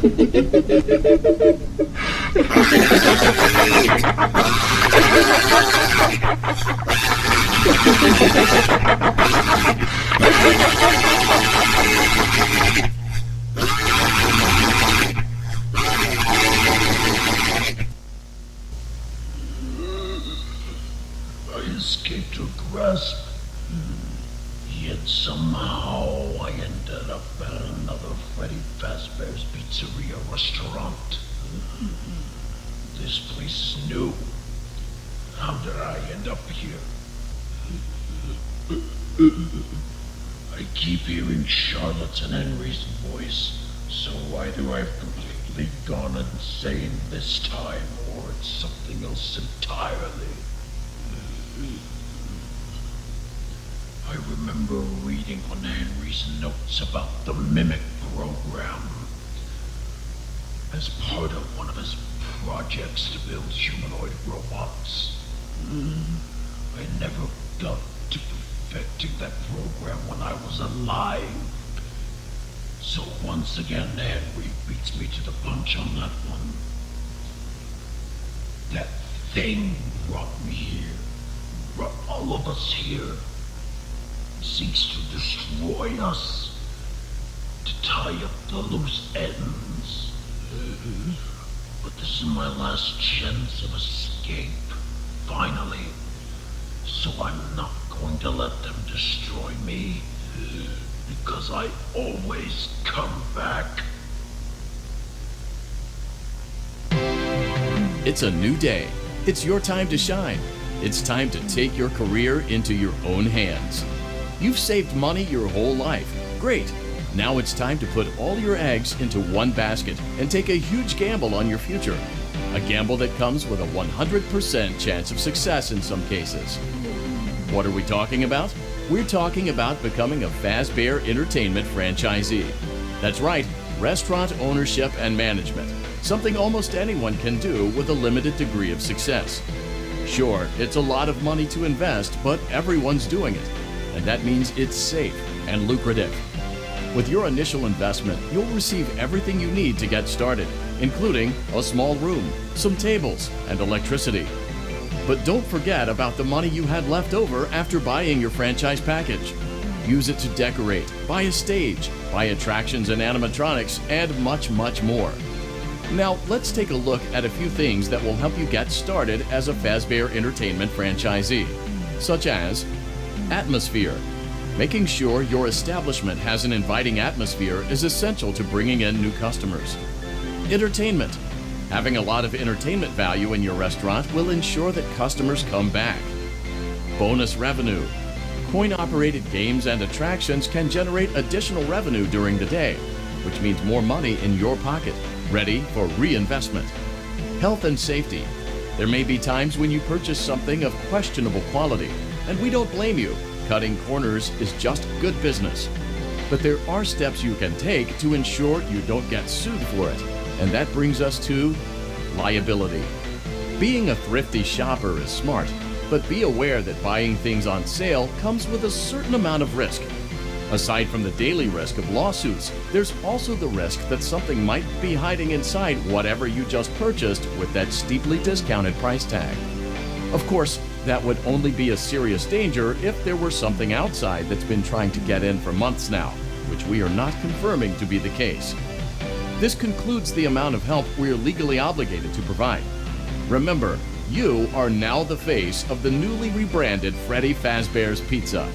I escaped her grasp, yet somehow I ended up at another Freddy Fazbear's Pizzeria restaurant. This place is new. How did I end up here? I keep hearing Charlotte's and Henry's voice, so either I've completely gone insane this time, or it's something else entirely. I remember reading on Henry's notes about the Mimic program. As part of one of his projects to build humanoid robots. I never got to perfecting that program when I was alive. So once again, Henry beats me to the punch on that one. That thing brought me here, brought all of us here. It seeks to destroy us, to tie up the loose ends. But this is my last chance of escape, finally. So I'm not going to let them destroy me, because I always come back. It's a new day. It's your time to shine. It's time to take your career into your own hands. You've saved money your whole life. Great. Now it's time to put all your eggs into one basket and take a huge gamble on your future. A gamble that comes with a 100% chance of success in some cases. What are we talking about? We're talking about becoming a Fazbear Entertainment franchisee. That's right, restaurant ownership and management. Something almost anyone can do with a limited degree of success. Sure, it's a lot of money to invest, but everyone's doing it. And that means it's safe and lucrative. With your initial investment, you'll receive everything you need to get started, including a small room, some tables, and electricity. But don't forget about the money you had left over after buying your franchise package. Use it to decorate, buy a stage, buy attractions and animatronics, and much, much more. Now, let's take a look at a few things that will help you get started as a Fazbear Entertainment franchisee, such as atmosphere. Making sure your establishment has an inviting atmosphere is essential to bringing in new customers. Entertainment. Having a lot of entertainment value in your restaurant will ensure that customers come back. Bonus revenue. Coin-operated games and attractions can generate additional revenue during the day, which means more money in your pocket, ready for reinvestment. Health and safety. There may be times when you purchase something of questionable quality, and we don't blame you. Cutting corners is just good business. But there are steps you can take to ensure you don't get sued for it. And that brings us to liability. Being a thrifty shopper is smart, but be aware that buying things on sale comes with a certain amount of risk. Aside from the daily risk of lawsuits, there's also the risk that something might be hiding inside whatever you just purchased with that steeply discounted price tag. Of course, that would only be a serious danger if there were something outside that's been trying to get in for months now, which we are not confirming to be the case. This concludes the amount of help we are legally obligated to provide. Remember, you are now the face of the newly rebranded Freddy Fazbear's Pizza.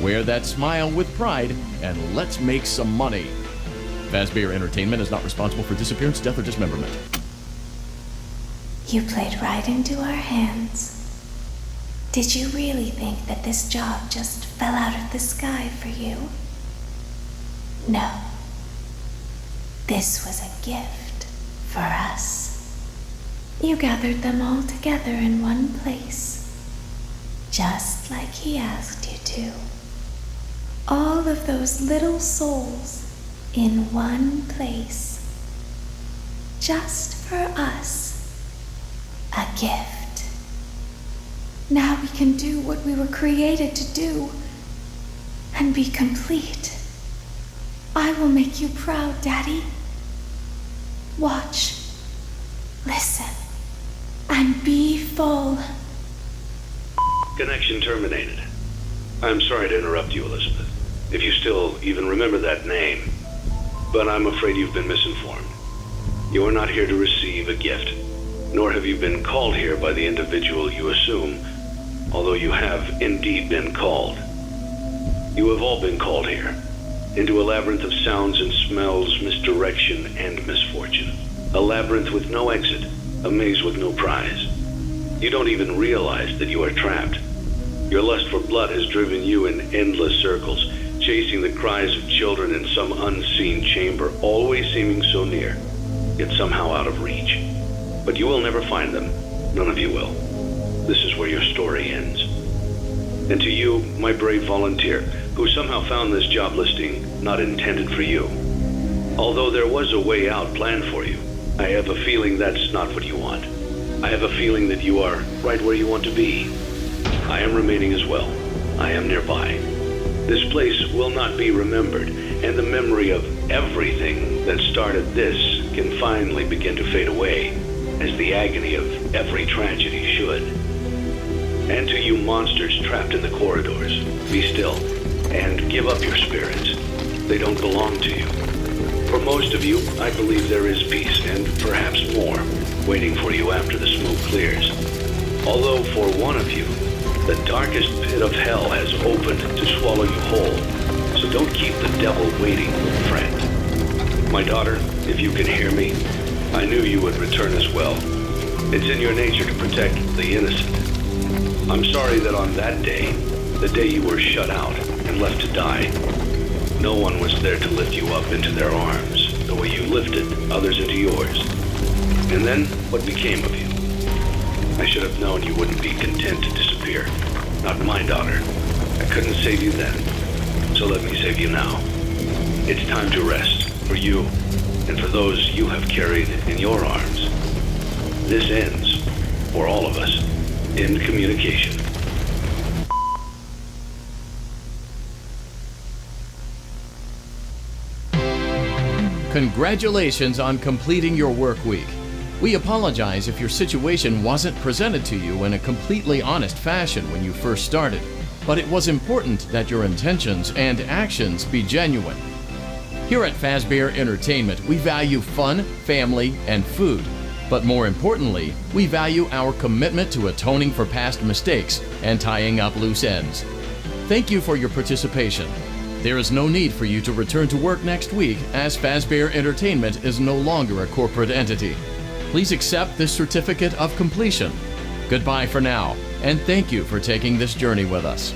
Wear that smile with pride, and let's make some money. Fazbear Entertainment is not responsible for disappearance, death, or dismemberment. You played right into our hands. Did you really think that this job just fell out of the sky for you? No. This was a gift for us. You gathered them all together in one place, just like he asked you to. All of those little souls in one place, just for us. A gift. Now we can do what we were created to do and be complete. I will make you proud, Daddy. Watch, listen, and be full. Connection terminated. I'm sorry to interrupt you, Elizabeth, if you still even remember that name. But I'm afraid you've been misinformed. You are not here to receive a gift, nor have you been called here by the individual you assume, although you have indeed been called. You have all been called here, into a labyrinth of sounds and smells, misdirection, and misfortune. A labyrinth with no exit, a maze with no prize. You don't even realize that you are trapped. Your lust for blood has driven you in endless circles, chasing the cries of children in some unseen chamber, always seeming so near, yet somehow out of reach. But you will never find them. None of you will. This is where your story ends. And to you, my brave volunteer, who somehow found this job listing not intended for you. Although there was a way out planned for you, I have a feeling that's not what you want. I have a feeling that you are right where you want to be. I am remaining as well. I am nearby. This place will not be remembered, and the memory of everything that started this can finally begin to fade away, as the agony of every tragedy should. And to you monsters trapped in the corridors, be still, and give up your spirits. They don't belong to you. For most of you, I believe there is peace, and perhaps more, waiting for you after the smoke clears. Although for one of you, the darkest pit of hell has opened to swallow you whole. So don't keep the devil waiting, friend. My daughter, if you can hear me, I knew you would return as well. It's in your nature to protect the innocent. I'm sorry that on that day, the day you were shut out and left to die, no one was there to lift you up into their arms, the way you lifted others into yours. And then, what became of you? I should have known you wouldn't be content to disappear. Not my daughter. I couldn't save you then, so let me save you now. It's time to rest, for you, and for those you have carried in your arms. This ends, for all of us, in communication. Congratulations on completing your work week. We apologize if your situation wasn't presented to you in a completely honest fashion when you first started, but it was important that your intentions and actions be genuine. Here at Fazbear Entertainment, we value fun, family, and food. But more importantly, we value our commitment to atoning for past mistakes and tying up loose ends. Thank you for your participation. There is no need for you to return to work next week, as Fazbear Entertainment is no longer a corporate entity. Please accept this certificate of completion. Goodbye for now, and thank you for taking this journey with us.